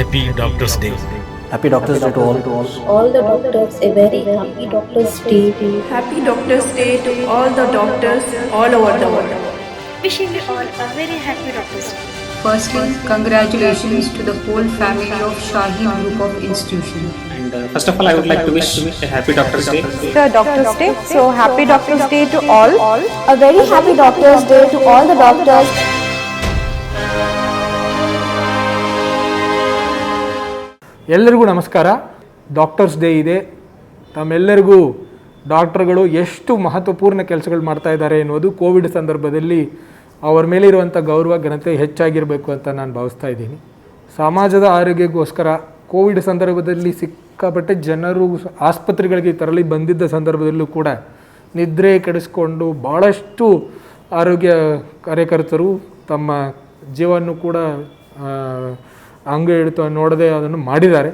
Happy Doctors Day. Happy Doctors Day to all. All the doctors a very happy Doctors Day. Happy Doctors Day to all the doctors all over the world. Wishing you all a very happy Doctors Day. Firstly, congratulations to the whole family of Shaheen Group of Institutions. And first of all, I would like to wish a happy Doctors Day. The Doctors Day. So happy Doctors Day to all. A very happy Doctors Day to all the doctors. ಎಲ್ಲರಿಗೂ ನಮಸ್ಕಾರ. Doctors day ಇದೆ. ತಮ್ಮೆಲ್ಲರಿಗೂ ಡಾಕ್ಟರ್ಗಳು ಎಷ್ಟು ಮಹತ್ವಪೂರ್ಣ ಕೆಲಸಗಳು ಮಾಡ್ತಾ ಇದ್ದಾರೆ ಎನ್ನುವುದು ಕೋವಿಡ್ ಸಂದರ್ಭದಲ್ಲಿ ಅವರ ಮೇಲೆ ಇರುವಂಥ ಗೌರವ ಘನತೆ ಹೆಚ್ಚಾಗಿರಬೇಕು ಅಂತ ನಾನು ಭಾವಿಸ್ತಾ ಇದ್ದೀನಿ. ಸಮಾಜದ ಆರೋಗ್ಯಕ್ಕೋಸ್ಕರ ಕೋವಿಡ್ ಸಂದರ್ಭದಲ್ಲಿ ಸಿಕ್ಕಾಪಟ್ಟೆ ಜನರು ಆಸ್ಪತ್ರೆಗಳಿಗೆ ತರಲಿ ಬಂದಿದ್ದ ಸಂದರ್ಭದಲ್ಲೂ ಕೂಡ ನಿದ್ರೆ ಕೆಡಿಸ್ಕೊಂಡು ಭಾಳಷ್ಟು ಆರೋಗ್ಯ ಕಾರ್ಯಕರ್ತರು ತಮ್ಮ ಜೀವವನ್ನು ಕೂಡ ಅಂಗ ಹಿಡಿತು ನೋಡದೆ ಅದನ್ನು ಮಾಡಿದ್ದಾರೆ.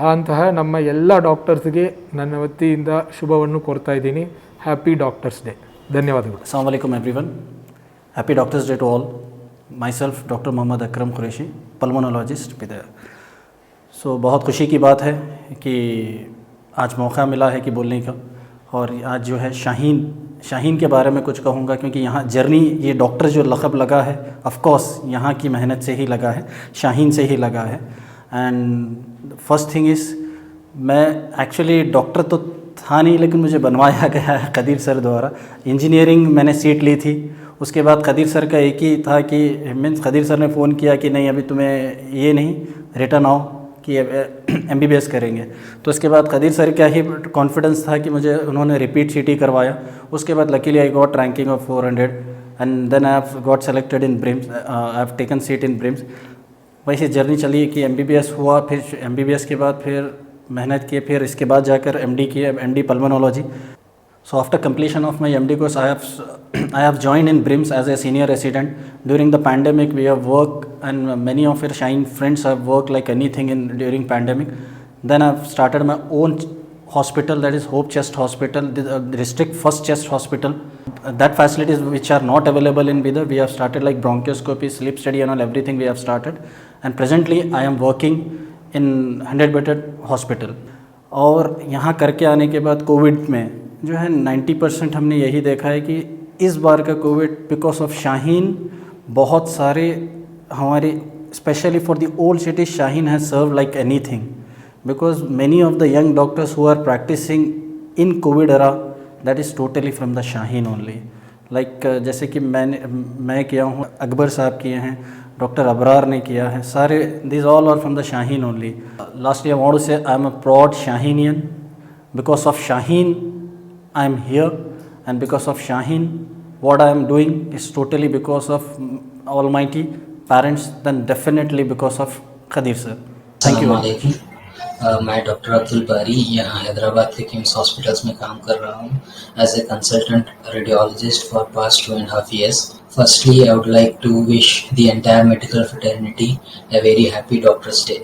ಅಂತಹ ನಮ್ಮ ಎಲ್ಲ ಡಾಕ್ಟರ್ಸ್ಗೆ ನನ್ನ ವತಿಯಿಂದ ಶುಭವನ್ನು ಕೋರ್ತಾ ಇದ್ದೀನಿ. Happy doctors day. ಧನ್ಯವಾದಗಳು. Assalamu alaikum everyone. Happy Doctors Day to all. Myself Dr. Mohammad Akram Qureshi, pulmonologist Bidar. So बहुत खुशी की बात है कि आज मौका मिला है कि बोलने का, और आज जो है शाहीन के बारे में कुछ कहूँगा, क्योंकि यहाँ जर्नी, ये डॉक्टर जो लक़ब लगा है ऑफ कोर्स यहाँ की मेहनत से ही लगा है, शाहीन से ही लगा है. एंड फर्स्ट थिंग इज़, मैं एक्चुअली डॉक्टर तो था नहीं, लेकिन मुझे बनवाया गया है खदीर सर द्वारा. इंजीनियरिंग मैंने सीट ली थी, उसके बाद खदीर सर का एक ही था कि मीन्स खदीर सर ने फ़ोन किया कि नहीं अभी तुम्हें ये नहीं रिटर्न आओ कि MBBS करेंगे. तो उसके बाद खदीर सर का ही कॉन्फिडेंस था कि मुझे उन्होंने रिपीट सीटी करवाया. उसके बाद luckily I got ranking of 400 and then I have got selected in BRIMS. I have taken seat in BRIMS. वैसे जर्नी चली कि MBBS हुआ, फिर MBBS के बाद फिर मेहनत किए, फिर इसके बाद जाकर MD किए, MD pulmonology. So after completion of my MD course, I have joined in BRIMS as a senior resident. During the pandemic, we have worked, and many of your Shine friends have worked like anything during pandemic. Then I've started my own hospital, that is Hope Chest Hospital, the district first chest hospital. That facilities which are not available in Bidar, we have started like bronchoscopy, sleep study and all, everything we have started. And presently I am working in 100-bedded hospital. और यहाँ करके आने के बाद Covid में जो है 90% हमने यही देखा है कि इस बार का कोविड बिकॉज ऑफ शाहीन, बहुत सारे हमारे specially for the old city, Shaheen has serve like anything, because many of the young doctors who are practising in COVID era, that is totally from the Shaheen only. Like जैसे कि मैं किया हूँ, अकबर साहब किए हैं, डॉक्टर अबरार ने किया है, सारे this all are from the Shaheen only. Lastly I want to say I am a proud Shaheenian. Because of Shaheen I am here, and because of Shaheen, what I am doing is totally because of Almighty parents, then definitely because of Khadir sir. Thank you. मैं doctor Abdul बारी यहाँ हैदराबाद के KIMS hospitals में काम कर रहा हूँ as a consultant radiologist for past 2.5 years. Firstly, I would like to wish the entire medical fraternity a very happy Doctors Day.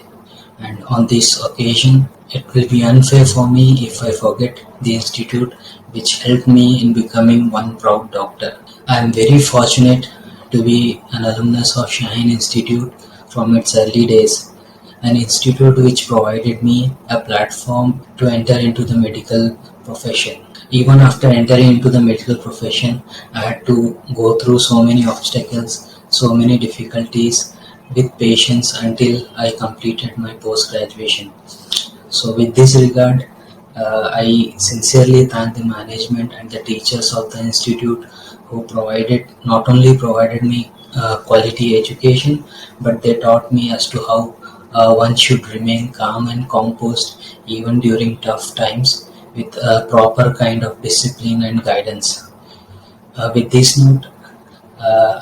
And on this occasion, it will be unfair for me if I forget the institute which helped me in becoming one proud doctor. I am very fortunate to be an alumnus of Shaheen Institute from its early days, an institute which provided me a platform to enter into the medical profession. Even after entering into the medical profession, I had to go through so many obstacles, so many difficulties with patience until I completed my post-graduation. So with this regard, I sincerely thank the management and the teachers of the institute who not only provided me quality education, but they taught me as to how one should remain calm and composed even during tough times with a proper kind of discipline and guidance. With this note,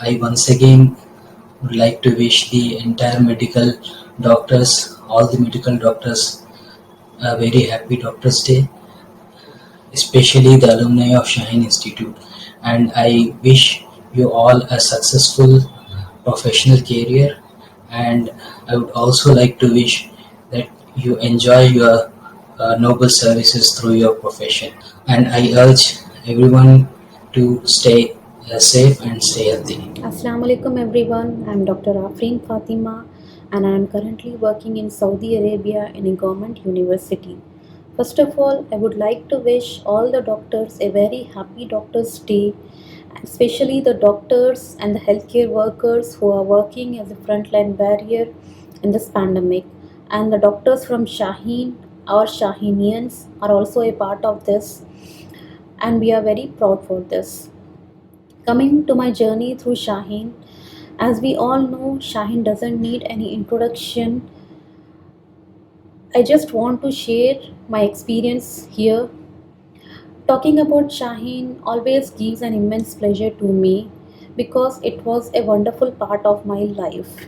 I once again would like to wish the entire medical doctors, all the medical doctors, a very happy Doctors Day, especially the alumni of Shaheen Institute. And I wish you all a successful professional career, and I would also like to wish that you enjoy your noble services through your profession. And I urge everyone to stay safe and stay healthy. Assalamu alaikum everyone. I am Dr. Afreen Fatima. and I am currently working in Saudi Arabia in a government university. First of all, I would like to wish all the doctors a very happy Doctors' Day, especially the doctors and the healthcare workers who are working as a frontline barrier in this pandemic. And the doctors from Shaheen, our Shahinians, are also a part of this, and we are very proud for this. Coming to my journey through Shaheen, as we all know, Shaheen doesn't need any introduction. I just want to share my experience here. Talking about Shaheen always gives an immense pleasure to me because it was a wonderful part of my life.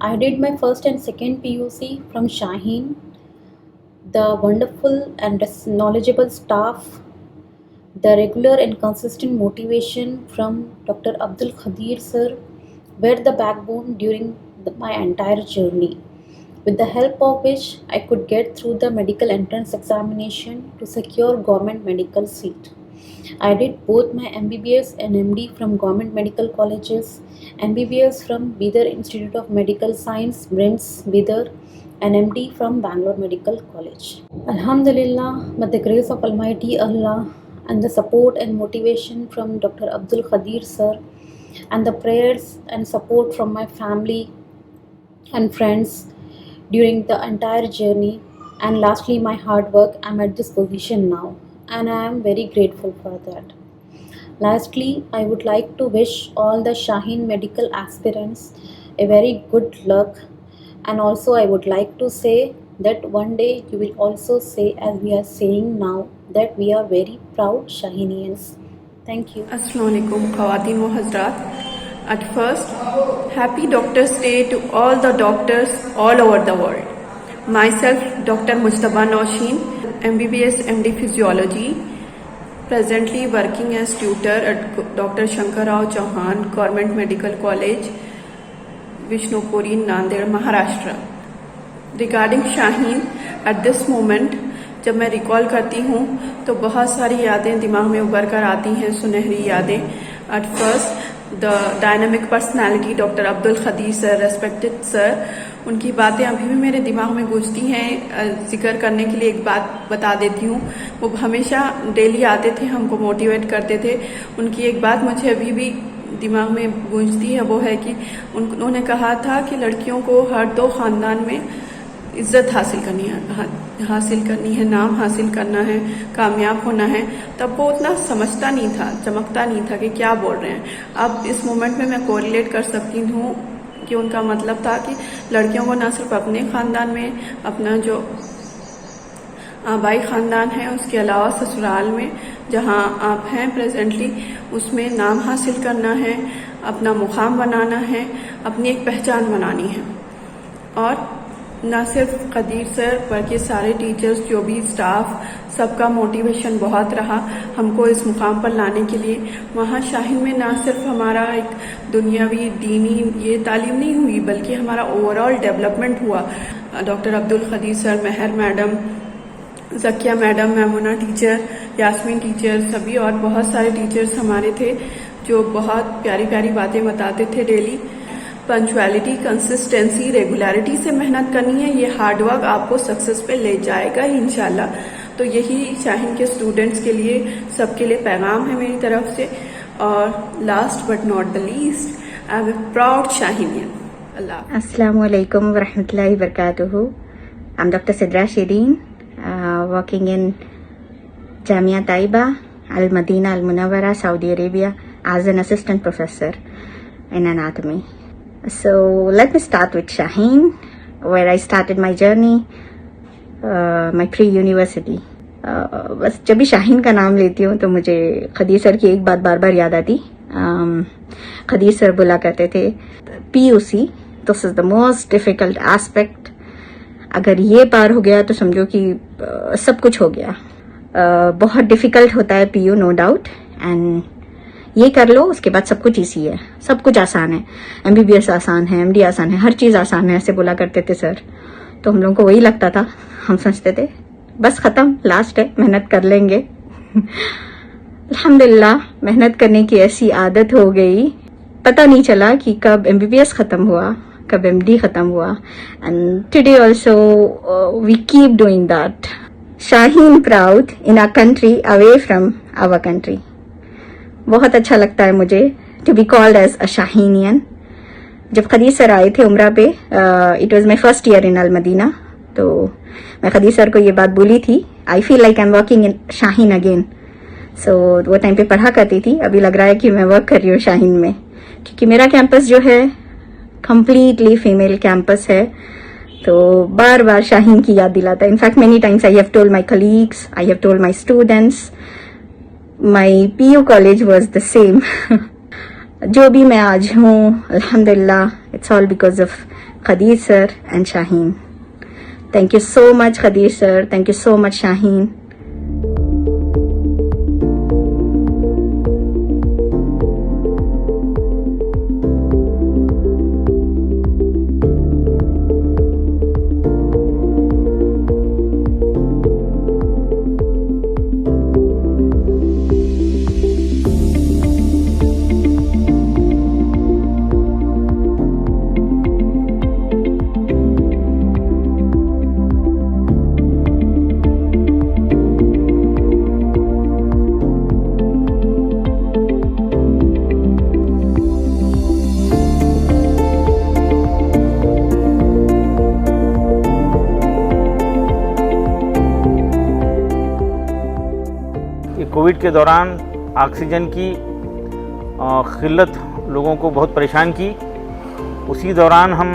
I did my first and second PUC from Shaheen. The wonderful and knowledgeable staff, the regular and consistent motivation from Dr. Abdul Khadir sir were the backbone during my entire journey, with the help of which I could get through the medical entrance examination to secure government medical seat. I did both my MBBS and MD from government medical colleges, MBBS from Bidar Institute of Medical Science, BRIMS, Bidar, and MD from Bangalore Medical College. Alhamdulillah, by the grace of Almighty Allah and the support and motivation from Dr. Abdul Khadir sir, and the prayers and support from my family and friends during the entire journey, and lastly my hard work, I'm at this position now, and I am very grateful for that. Lastly, I would like to wish all the Shaheen medical aspirants a very good luck, and also I would like to say that one day you will also say, as we are saying now, that we are very proud Shahinians. Thank you. Assalamualaikum Khawateen wa Hazrat. At first, happy Doctors' Day to all the doctors all over the world. Myself, Dr. Mujtaba Nausheen, MBBS MD Physiology, presently working as tutor at Dr. Shankar Rao Chauhan Government Medical College, Vishnupuri, Nanded, Maharashtra. Regarding Shaheen, at this moment, जब मैं recall करती हूँ तो बहुत सारी यादें दिमाग में उभर कर आती हैं, सुनहरी यादें. At first the dynamic personality doctor Abdul Khadeer sir, respected sir, उनकी बातें अभी भी मेरे दिमाग में गूंजती हैं. जिक्र करने के लिए एक बात बता देती हूँ. वो हमेशा डेली आते थे, हमको मोटिवेट करते थे. उनकी एक बात मुझे अभी भी दिमाग में गूंजती है, वो है कि उन्होंने कहा था कि लड़कियों को हर दो ख़ानदान में इज्जत हासिल करनी है, नाम हासिल करना है, कामयाब होना है. तब वो उतना समझता नहीं था, चमकता नहीं था कि क्या बोल रहे हैं. अब इस मोमेंट में मैं कोरिलेट कर सकती हूँ कि उनका मतलब था कि लड़कियों को ना सिर्फ अपने ख़ानदान में, अपना जो आबाई ख़ानदान है, उसके अलावा ससुराल में जहाँ आप हैं प्रेजेंटली, उसमें नाम हासिल करना है, अपना मुकाम बनाना है, अपनी एक पहचान बनानी है. और ना सिर्फ खदीर सर बल्कि सारे टीचर्स, जो भी स्टाफ, सबका मोटिवेशन बहुत रहा हमको इस मुकाम पर लाने के लिए. वहाँ शाहीन में ना सिर्फ हमारा एक दुनियावी दीनी ये तालीम नहीं हुई, बल्कि हमारा ओवरऑल डेवलपमेंट हुआ. Doctor Abdul Khadeer sir, Meher madam, Zakia madam, Maimuna teacher, Yasmeen teacher, सभी और बहुत सारे टीचर्स हमारे थे जो बहुत प्यारी प्यारी बातें बताते थे डेली. पंचुअलिटी, कंसिस्टेंसी, रेगुलरिटी से मेहनत करनी है. ये हार्डवर्क आपको सक्सेस पे ले जाएगा ही इंशाल्लाह. तो यही शाहीन के स्टूडेंट्स के लिए, सबके लिए पैगाम है मेरी तरफ से. और last but not the least, I am a proud Shaheenian. Allah. Assalamu alaikum wa rahmatullahi wa barakatuhu. I'm Dr. Sidra Shireen, working in Jamia Taiba, Al Madina Al Munawwara, Saudi Arabia, as an assistant professor in anatomy. So let me start with Shaheen, where I started my journey, my pre-university. बस जब भी शाहीन का नाम लेती हूँ तो मुझे Khadir sir की एक बात बार बार याद आती. खदीर सर बोला करते थे, PUC, this is the most difficult aspect. अगर ये पार हो गया तो समझो कि सब कुछ हो गया. बहुत डिफिकल्ट होता है PU, नो डाउट, एंड ये कर लो उसके बाद सब कुछ इजी है, सब कुछ आसान है. MBBS आसान है, MD आसान है, हर चीज आसान है, ऐसे बोला करते थे सर. तो हम लोगों को वही लगता था, हम सोचते थे बस खत्म, लास्ट है, मेहनत कर लेंगे. अल्हम्दुलिल्लाह मेहनत करने की ऐसी आदत हो गई, पता नहीं चला कि कब MBBS खत्म हुआ, कब MD खत्म हुआ, and today also we keep doing that. Shaheen proud in our country away from our country. बहुत अच्छा लगता है मुझे to be called as a Shahinian. जब खदीज सर आए थे उम्रा पे, it was my first year in Al Madina, तो मैं खदीज सर को ये बात बोली थी, I feel like I'm working in Shaheen again. So वो टाइम पे पढ़ा करती थी, अभी लग रहा है कि मैं वर्क कर रही हूँ शाहीन में, क्योंकि मेरा कैंपस जो है completely female कैंपस है, तो बार बार शाहीन की याद दिलाता है. In fact many times I have told my colleagues, I have told my students, my PU college was the same. जो भी मैं आज हूँ अल्हम्दुलिल्लाह, it's all because of Khadeer sir and Shaheen. Thank you so much Khadeer sir, thank you so much Shaheen. Covid के दौरान oxygen की क़िल्लत लोगों को बहुत परेशान की. उसी दौरान हम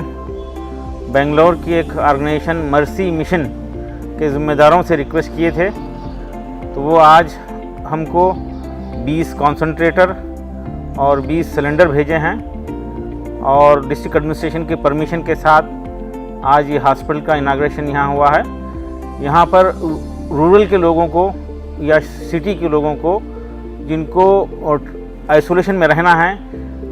बेंगलोर की एक ऑर्गेनाइजेशन मर्सी मिशन के ज़िम्मेदारों से रिक्वेस्ट किए थे, तो वो आज हमको 20 कॉन्सनट्रेटर और 20 सिलेंडर भेजे हैं, और डिस्ट्रिक्ट एडमिनिस्ट्रेशन के परमिशन के साथ आज ये हॉस्पिटल का इनाग्रेशन यहाँ हुआ है. यहाँ पर रूरल के लोगों को या सिटी के लोगों को जिनको आइसोलेशन में रहना है,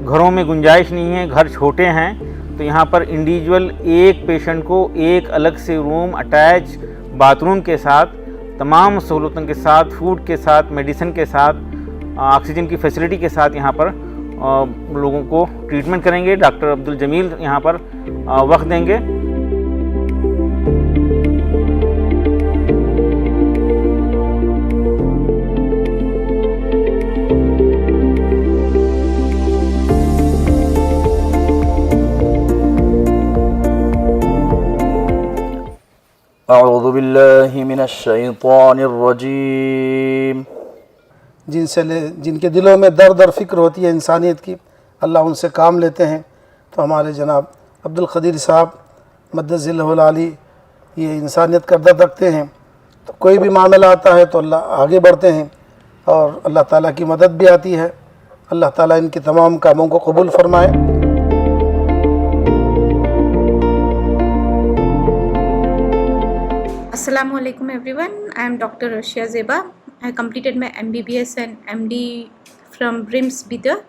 घरों में गुंजाइश नहीं है, घर छोटे हैं, तो यहाँ पर इंडिविजुअल एक पेशेंट को एक अलग से रूम अटैच बाथरूम के साथ, तमाम सहूलतों के साथ, फूड के साथ, मेडिसिन के साथ, ऑक्सीजन की फैसिलिटी के साथ यहाँ पर लोगों को ट्रीटमेंट करेंगे. डॉक्टर अब्दुल जमील यहाँ पर वक्त देंगे. अऊज़ु बिल्लाहि मिनश शैतानिर रजीम. जिनके दिलों में दर्द और फ़िक्र होती है इंसानियत की, अल्लाह उनसे काम लेते हैं. तो हमारे जनाब अब्दुल क़दीर साहब मद्दज़िल्लहुल आली ये इंसानियत का दर्द रखते हैं. तो कोई भी मामला आता है तो अल्लाह आगे बढ़ते हैं और अल्लाह ताला की मदद भी आती है. अल्लाह ताला इनके तमाम कामों को कबूल फरमाए. Assalamu alaikum everyone. I am Dr. Rashia Zeba. I completed my MBBS and MD from BRIMS Bidar,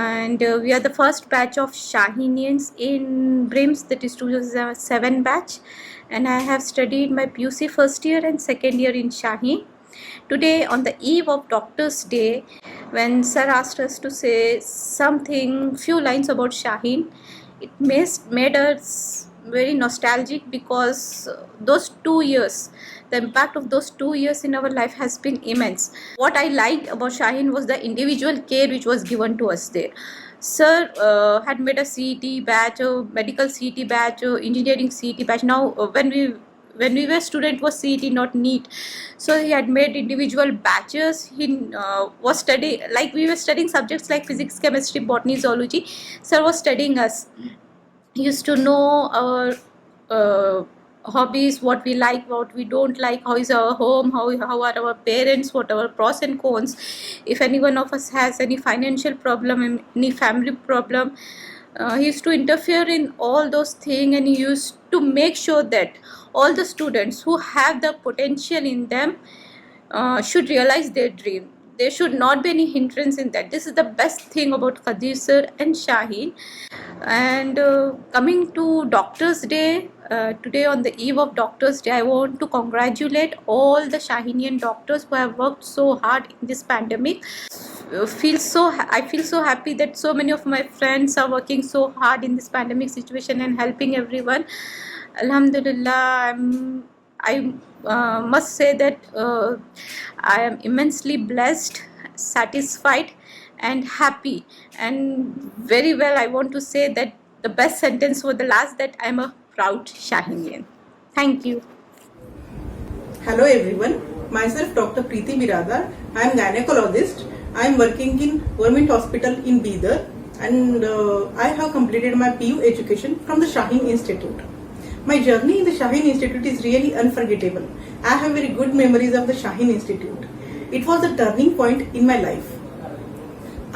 and we are the first batch of Shahinians in BRIMS, that is 2007 batch, and I have studied my PUC first year and second year in Shaheen. Today, on the eve of Doctor's Day, when Sir asked us to say few lines about Shaheen, it made us very nostalgic, because those 2 years, the impact of those 2 years in our life has been immense. What I liked about Shaheen was the individual care which was given to us there. Sir had made a CET batch, a medical CET batch, engineering CET batch. Now when we were student was CET, not NEET. So he had made individual batches. He was studying, like we were studying subjects like physics, chemistry, botany, zoology. Sir was studying us. He used to know our hobbies, what we like, what we don't like, how is our home, how are our parents, what are our pros and cons. If any one of us has any financial problem, any family problem, he used to interfere in all those things, and he used to make sure that all the students who have the potential in them should realize their dream. There should not be any hindrance in that. This is the best thing about Qadir sir and Shaheen. And coming to Doctor's Day, today on the eve of Doctor's Day, I want to congratulate all the Shaheenian doctors who have worked so hard in this pandemic. I feel so happy that so many of my friends are working so hard in this pandemic situation and helping everyone. Alhamdulillah, I must say that I am immensely blessed, satisfied, and happy. And very well, I want to say that the best sentence for the last, that I am a proud Shahinian. Thank you. Hello everyone, myself Dr. Preeti Biradar. I am gynecologist. I am working in Government Hospital in Bidar, and I have completed my PU education from the Shaheen Institute. My journey in the Shaheen Institute is really unforgettable. I have very good memories of the Shaheen Institute. It was a turning point in my life.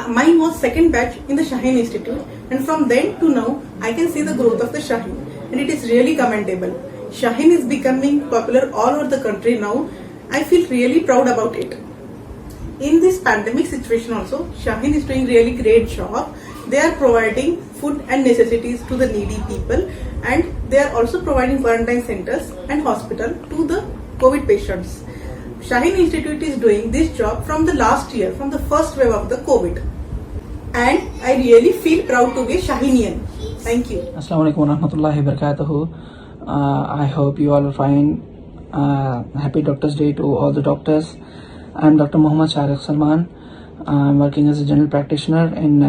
Mine was second batch in the Shaheen Institute, and from then to now I can see the growth of the Shaheen, and it is really commendable. Shaheen is becoming popular all over the country now. I feel really proud about it. In this pandemic situation also, Shaheen is doing really great job. They are providing food and necessities to the needy people, and they are also providing quarantine centers and hospital to the COVID patients. Shaheen Institute is doing this job from the last year, from the first wave of the COVID. And I really feel proud to be a Shaheenian. Thank you. Assalamualaikum warahmatullahi wabarakatuh. I hope you all are fine. Happy Doctors Day to all the doctors. I am Dr. Muhammad Shariq Salman. I am working as a general practitioner in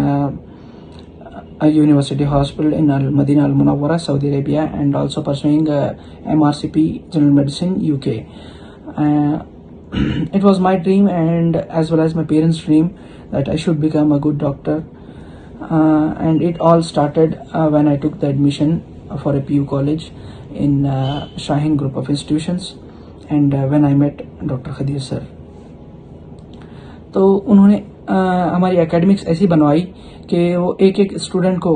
a university hospital in Al-Madina Al-Munawwara, Saudi Arabia, and also pursuing MRCP General Medicine, UK. It was my dream, and as well as my parents' dream, that I should become a good doctor. And it all started when I took the admission for a PU college in Shaheen Group of Institutions, and when I met Dr. Khadir sir. तो उन्होंने हमारी academics ऐसी बनवाई कि वो एक एक student को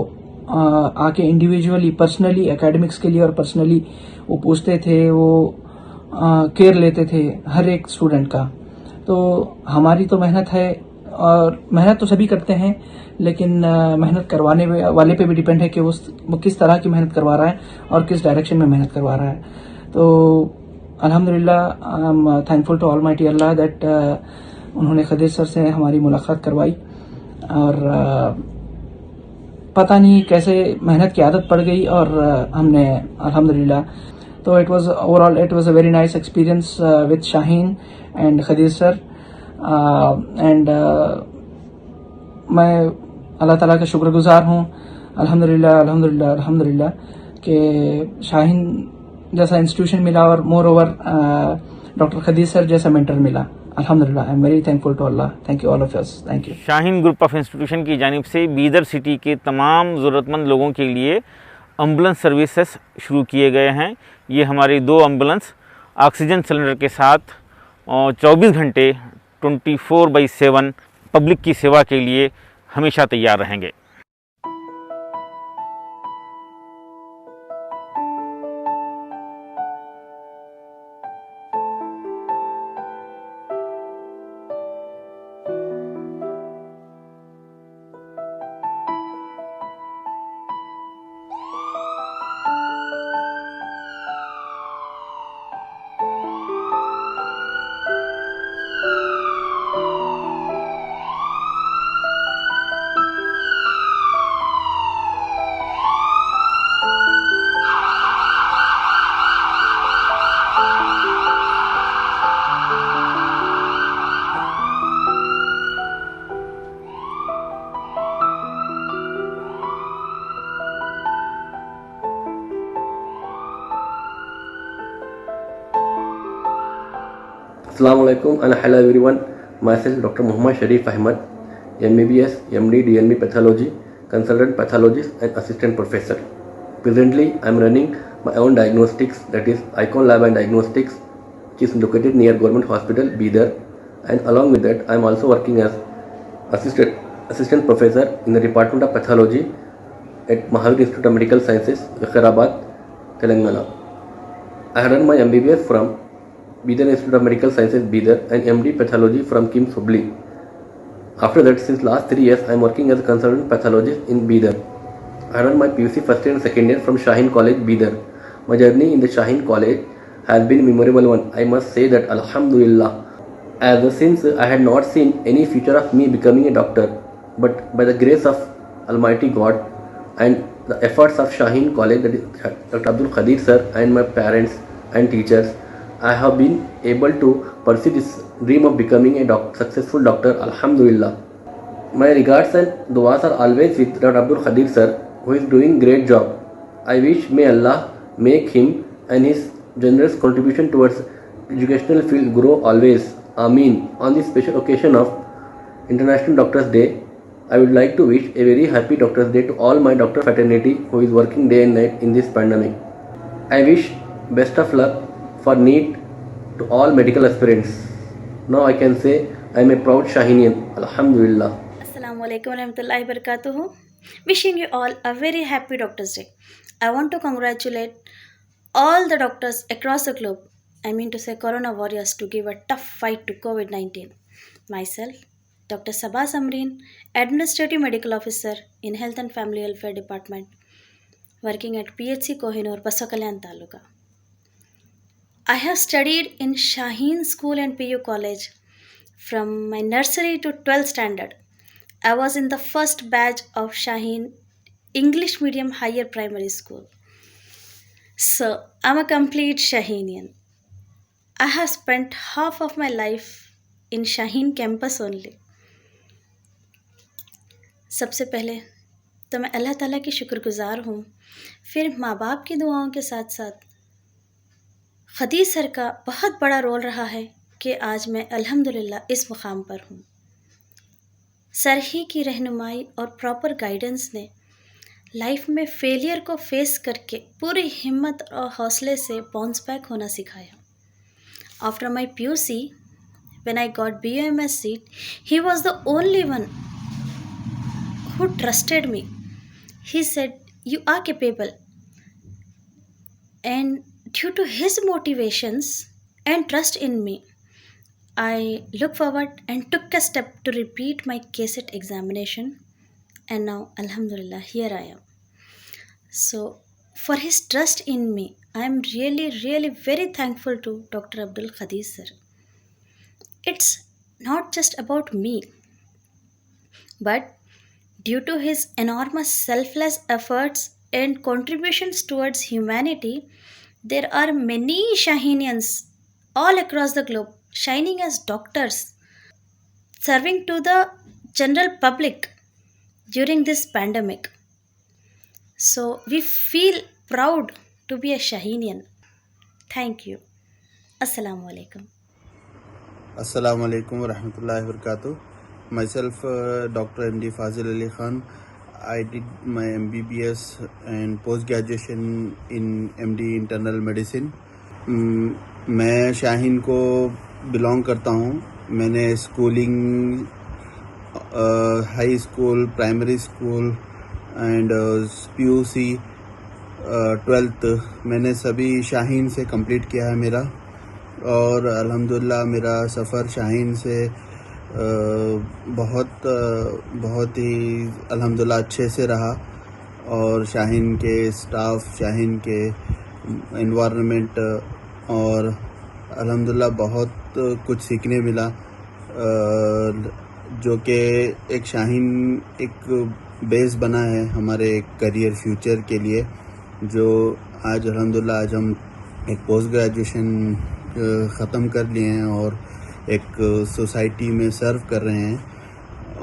आके इंडिविजुअली पर्सनली एकेडमिक्स के लिए और पर्सनली वो पूछते थे, वो केयर लेते थे हर एक स्टूडेंट का. तो हमारी तो मेहनत है, और मेहनत तो सभी करते हैं, लेकिन मेहनत करवाने वाले पे भी डिपेंड है कि वो किस तरह की मेहनत करवा रहा है और किस डायरेक्शन में मेहनत करवा रहा है. तो अल्हम्दुलिल्लाह, I am thankful to almighty Allah that उन्होंने खदीर सर से हमारी मुलाकात करवाई, और पता नहीं कैसे मेहनत की आदत पड़ गई और हमने अल्हम्दुलिल्लाह. तो it was overall it was a very nice experience with Shaheen and Khadir sir. And मैं अल्लाह ताला का शुक्रगुजार हूँ, अल्हम्दुलिल्लाह अल्हम्दुलिल्लाह अल्हम्दुलिल्लाह कि शाहीन जैसा इंस्टीट्यूशन मिला, और moreover doctor Khadeer sir जैसा मेंटर मिला. अल्हम्दुलिल्लाह, I am very thankful to Allah. Thank you all of us. Thank you. Shaheen group of institution की जानिब से बीदर सिटी के तमाम ज़रूरतमंद लोगों के लिए एम्बुलेंस सर्विसेज शुरू किए गए हैं. ये हमारी 2 एम्बुलेंस ऑक्सीजन सिलेंडर के साथ 24 घंटे 24/7 पब्लिक की सेवा के लिए हमेशा तैयार रहेंगे. Assalamualaikum and hello everyone. Myself Dr. Muhammad Sharif Ahmad, MBBS, MD, DNB Pathology, Consultant Pathologist and Assistant Professor. Presently, I am running my own diagnostics, that is Icon Lab and Diagnostics, which is located near Government Hospital, Bidar. And along with that, I am also working as Assistant Professor in the Department of Pathology at Mahavir Institute of Medical Sciences, Vikarabad, Telangana. I have done my MBBS from Bidar Institute of Medical Sciences, Bidar, and MD Pathology from KIMS Hubli. After that, since last 3 years, I am working as a consultant pathologist in Bidar. I run my PUC first year and second year from Shaheen College, Bidar. My journey in the Shaheen College has been a memorable one. I must say that Alhamdulillah, as since I had not seen any future of me becoming a doctor, but by the grace of Almighty God and the efforts of Shaheen College, that is Dr. Abdul Qadir sir, and my parents and teachers, I have been able to pursue this dream of becoming a successful doctor. Alhamdulillah. My regards and duas are always with Dr. Abdul Qadir sir, who is doing great job. I wish may Allah make him and his generous contribution towards educational field grow always. Ameen. On this special occasion of International Doctors Day, I would like to wish a very happy Doctors Day to all my doctor fraternity who is working day and night in this pandemic. I wish best of luck for NEET to all medical aspirants. Now I can say I am a proud Shahinian. Alhamdulillah. Assalamu alaikum warahmatullahi wabarakatuh. Wishing you all a very happy Doctors Day. I want to congratulate all the doctors across the globe, I mean to say Corona warriors, to give a tough fight to COVID-19. Myself, Dr. Sabah Samreen, Administrative Medical Officer in Health and Family Welfare Department, working at PHC Kohinoor, Basakalyan Taluka. I have studied in Shaheen School and PU College from my nursery to 12th standard. I was in the first batch of Shaheen English Medium Higher Primary School. So, I'm a complete Shaheenian. I have spent half of my life in Shaheen campus only. सबसे पहले तो मैं अल्लाह ताला की शुक्रगुजार हूँ, फिर माँ बाप की दुआओं के साथ साथ खदीर सर का बहुत बड़ा रोल रहा है कि आज मैं अल्हम्दुलिल्लाह इस मुकाम पर हूँ। सर ही की रहनुमाई और प्रॉपर गाइडेंस ने लाइफ में फेलियर को फेस करके पूरी हिम्मत और हौसले से बाउंस बैक होना सिखाया। After my PUC, when I got BUMS seat, he was the only one who trusted me. He said, "You are capable." And due to his motivations and trust in me, I look forward and took a step to repeat my KCET examination, and now Alhamdulillah here I am. So for his trust in me, I am really very thankful to Dr. Abdul Qadir sir. It's not just about me, but due to his enormous selfless efforts and contributions towards humanity, there are many Shaheenians all across the globe shining as doctors, serving to the general public during this pandemic. So we feel proud to be a Shaheenian. Thank you. Assalamu alaikum. Assalamu alaikum wa rahmatullahi wa barakatuh. Myself, Dr. MD Fazil Ali Khan. I did my MBBS and post-graduation in MD Internal Medicine. मैं शाहीन को belong करता हूँ. मैंने schooling high school, primary school and PUC 12th मैंने सभी शाहीन से complete किया है मेरा, और अल्हम्दुलिल्लाह मेरा सफ़र शाहीन से बहुत ही अल्हम्दुलिल्लाह अच्छे से रहा, और शाहीन के स्टाफ, शाहीन के एनवायरनमेंट, और अल्हम्दुलिल्लाह बहुत कुछ सीखने मिला, जो कि एक शाहीन एक बेस बना है हमारे करियर फ्यूचर के लिए, जो आज अल्हम्दुलिल्लाह आज हम एक पोस्ट ग्रेजुएशन ख़त्म कर लिए हैं और एक सोसाइटी में सर्व कर रहे हैं,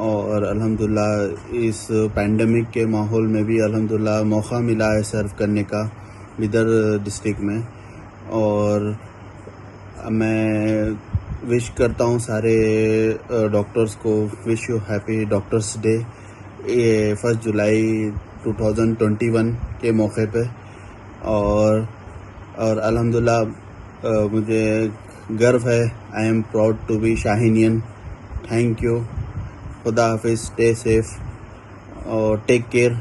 और अल्हम्दुलिल्लाह इस पैंडमिक के माहौल में भी अल्हम्दुलिल्लाह मौका मिला है सर्व करने का इधर डिस्ट्रिक्ट में। और मैं विश करता हूँ सारे डॉक्टर्स को, wish you happy doctors day, ये 1 जुलाई 2021 के मौके पे। और अल्हम्दुलिल्लाह मुझे गर्व है, I am proud to be Shaheenian. Thank you, खुदा हाफिज़, स्टे सेफ और टेक केयर,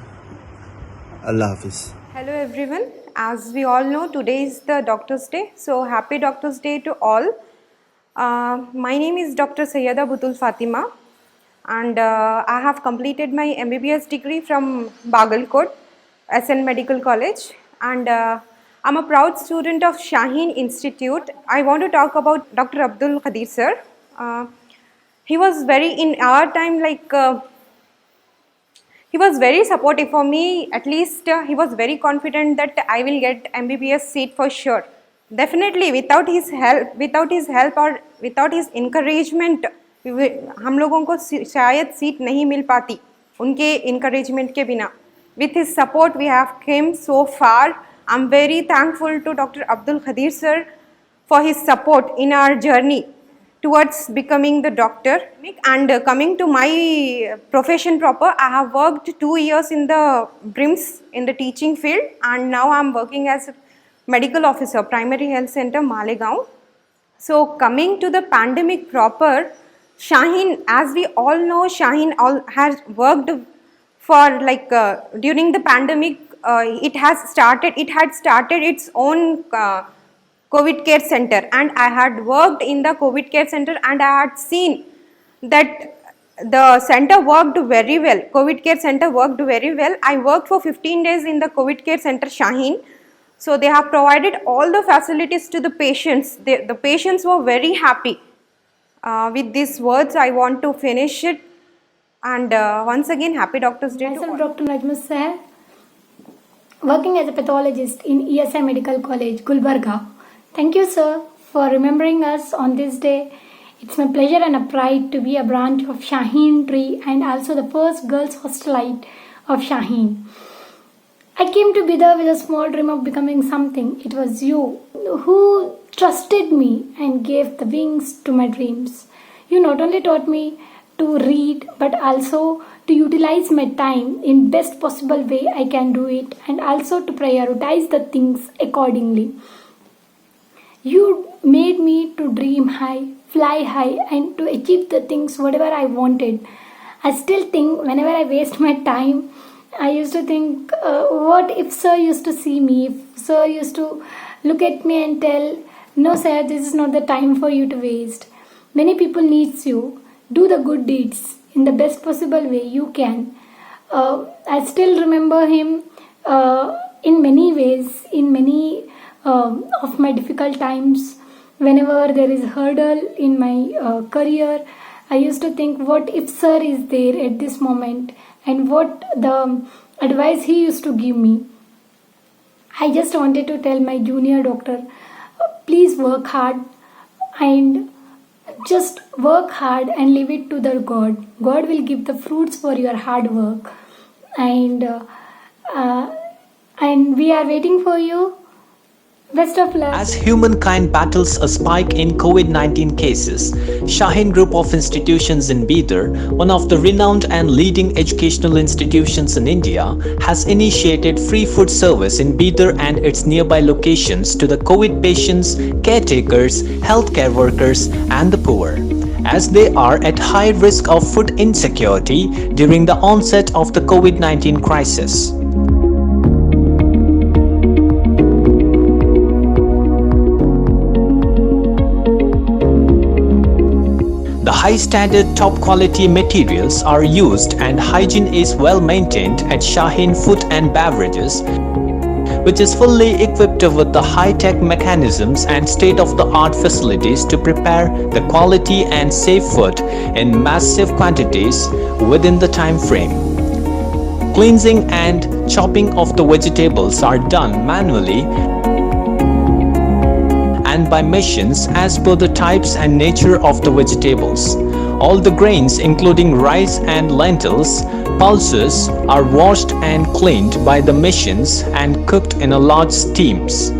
अल्लाह हाफिज़। Hello everyone, as we all know, today is the Doctor's Day, so happy Doctor's Day to all. My name is Dr. Sayyada Butul Fatima, and I have completed my MBBS degree from Bagalkot SN Medical College, and I'm a proud student of Shaheen Institute. I want to talk about Dr. Abdul Qadir sir. He was very, in our time, he was very supportive for me. At least he was very confident that I will get MBBS seat for sure. Definitely, without his help or without his encouragement, हम लोगों को शायद seat नहीं मिल पाती उनके encouragement के बिना. With his support, we have came so far. I'm very thankful to Dr. Abdul Khadir sir for his support in our journey towards becoming the doctor. And coming to my profession proper, I have worked 2 years in the BRIMS in the teaching field, and now I'm working as a medical officer, Primary Health Center, Malegaon. So coming to the pandemic proper, Shaheen, as we all know, Shaheen has worked for during the pandemic. It had started its own COVID care center, and I had worked in the COVID care center, and I had seen that the center worked very well. COVID care center worked very well. I worked for 15 days in the COVID care center, Shaheen. So they have provided all the facilities to the patients. The patients were very happy. With these words, I want to finish it. And once again, happy Doctor's Day. Myself, Dr. Najmus Sir, working as a pathologist in ESI Medical College, Gulbarga. Thank you, sir, for remembering us on this day. It's my pleasure and a pride to be a branch of Shaheen Tree and also the first girls' hostelite of Shaheen. I came to Bidar with a small dream of becoming something. It was you who trusted me and gave the wings to my dreams. You not only taught me to read but also to utilize my time in best possible way I can do it, and also to prioritize the things accordingly. You made me to dream high, fly high, and to achieve the things whatever I wanted. I still think whenever I waste my time, I used to think, what if sir used to see me, if sir used to look at me and tell, no sir, this is not the time for you to waste. Many people needs you. Do the good deeds in the best possible way you can. I still remember him in many ways, in many of my difficult times. Whenever there is a hurdle in my career, I used to think, what if sir is there at this moment, and what the advice he used to give me. I just wanted to tell my junior doctor, please work hard and just work hard and leave it to the God. God will give the fruits for your hard work, and we are waiting for you. Best of luck. As humankind battles a spike in COVID-19 cases, Shaheen Group of Institutions in Bidar, one of the renowned and leading educational institutions in India, has initiated free food service in Bidar and its nearby locations to the COVID patients, caretakers, healthcare workers, and the poor, as they are at high risk of food insecurity during the onset of the COVID-19 crisis. High standard top quality materials are used and hygiene is well maintained at Shaheen Food and Beverages, which is fully equipped with the high-tech mechanisms and state-of-the-art facilities to prepare the quality and safe food in massive quantities within the time frame. Cleansing and chopping of the vegetables are done manually and by machines as per the types and nature of the vegetables. All the grains including rice and lentils, pulses are washed and cleaned by the machines and cooked in a large steams.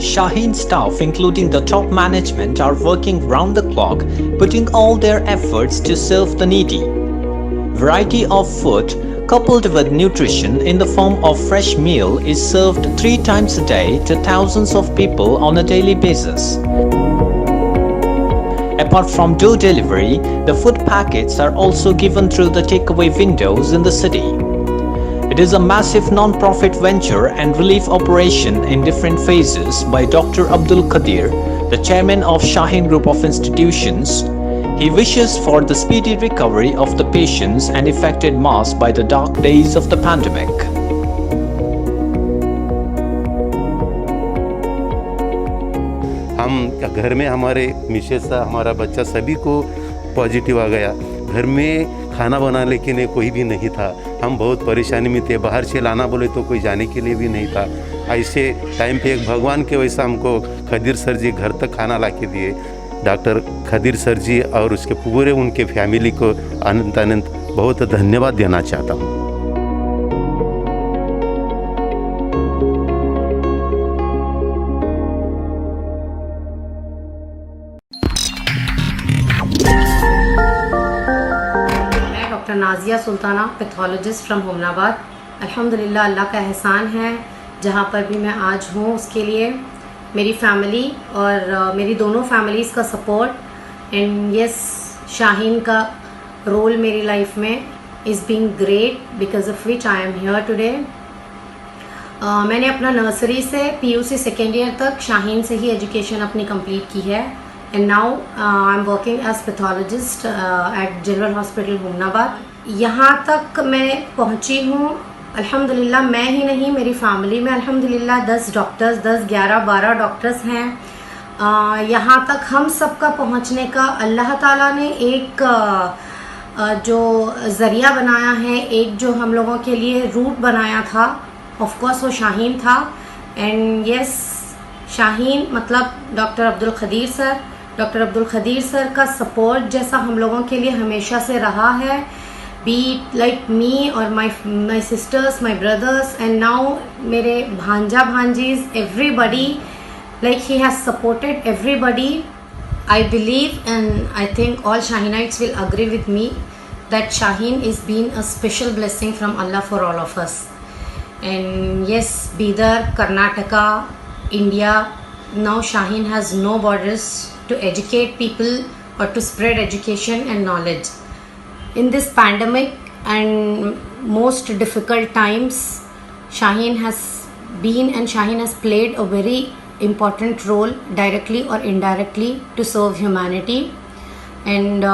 Shaheen staff, including the top management, are working round the clock, putting all their efforts to serve the needy. Variety of food coupled with nutrition in the form of fresh meal is served 3 times a day to thousands of people on a daily basis. Apart from door delivery, the food packets are also given through the takeaway windows in the city. It is a massive non-profit venture and relief operation in different phases by Dr. Abdul Qadir, the chairman of Shaheen Group of Institutions. He wishes for the speedy recovery of the patients and affected mass by the dark days of the pandemic. हम घर में हमारे Mrs था, हमारा बच्चा, सभी को positive आ गया। घर में खाना बनाने के लिए कोई भी नहीं था, हम बहुत परेशानी में थे। बाहर से लाना बोले तो कोई जाने के लिए भी नहीं था। ऐसे टाइम पे एक भगवान के वैसा हमको खदीर सर जी घर तक खाना ला के दिए। डॉक्टर खदीर सर जी और उसके पूरे उनके फैमिली को अनंत अनंत बहुत धन्यवाद देना चाहता हूँ। Doctor Nazia Sultana, pathologist from Homnabad. अल्हम्दुलिल्लाह, अल्लाह का एहसान है जहाँ पर भी मैं आज हूँ उसके लिए मेरी फैमिली और मेरी दोनों फैमिलीज़ का सपोर्ट एंड यस, शाहीन का रोल मेरी लाइफ में is being great because of which I am here today. मैंने अपना नर्सरी से PUC सेकेंड ईयर तक शाहीन से ही एजुकेशन अपनी कंप्लीट की है and now I am working as pathologist at general hospital Homnabad. यहाँ तक मैं पहुँची हूँ अल्हम्दुलिल्लाह, मैं ही नहीं मेरी फैमिली में अल्हम्दुलिल्लाह 10 डॉक्टर्स, 10, 11, 12 डॉक्टर्स हैं। यहाँ तक हम सब का पहुँचने का अल्लाह ताला ने एक जो ज़रिया बनाया है, एक जो हम लोगों के लिए रूट बनाया था, ऑफ कोर्स वो शाहीन था। एंड यस, शाहीन मतलब doctor Abdul Khadeer sir. Doctor Abdul Khadeer sir का सपोर्ट जैसा हम लोगों के लिए हमेशा से रहा है, बी लाइक मी और my sisters, my brothers and now मेरे भांजा भांजीज, everybody, like he has supported everybody. I believe and I think all Shaheenites will agree with me that Shaheen is been a special blessing from Allah for all of us. And yes, Bidar, Karnataka, India, now Shaheen has no borders to educate people or to spread education and knowledge. In this pandemic and most difficult times, Shaheen has been and Shaheen has played a very important role directly or indirectly to serve humanity. And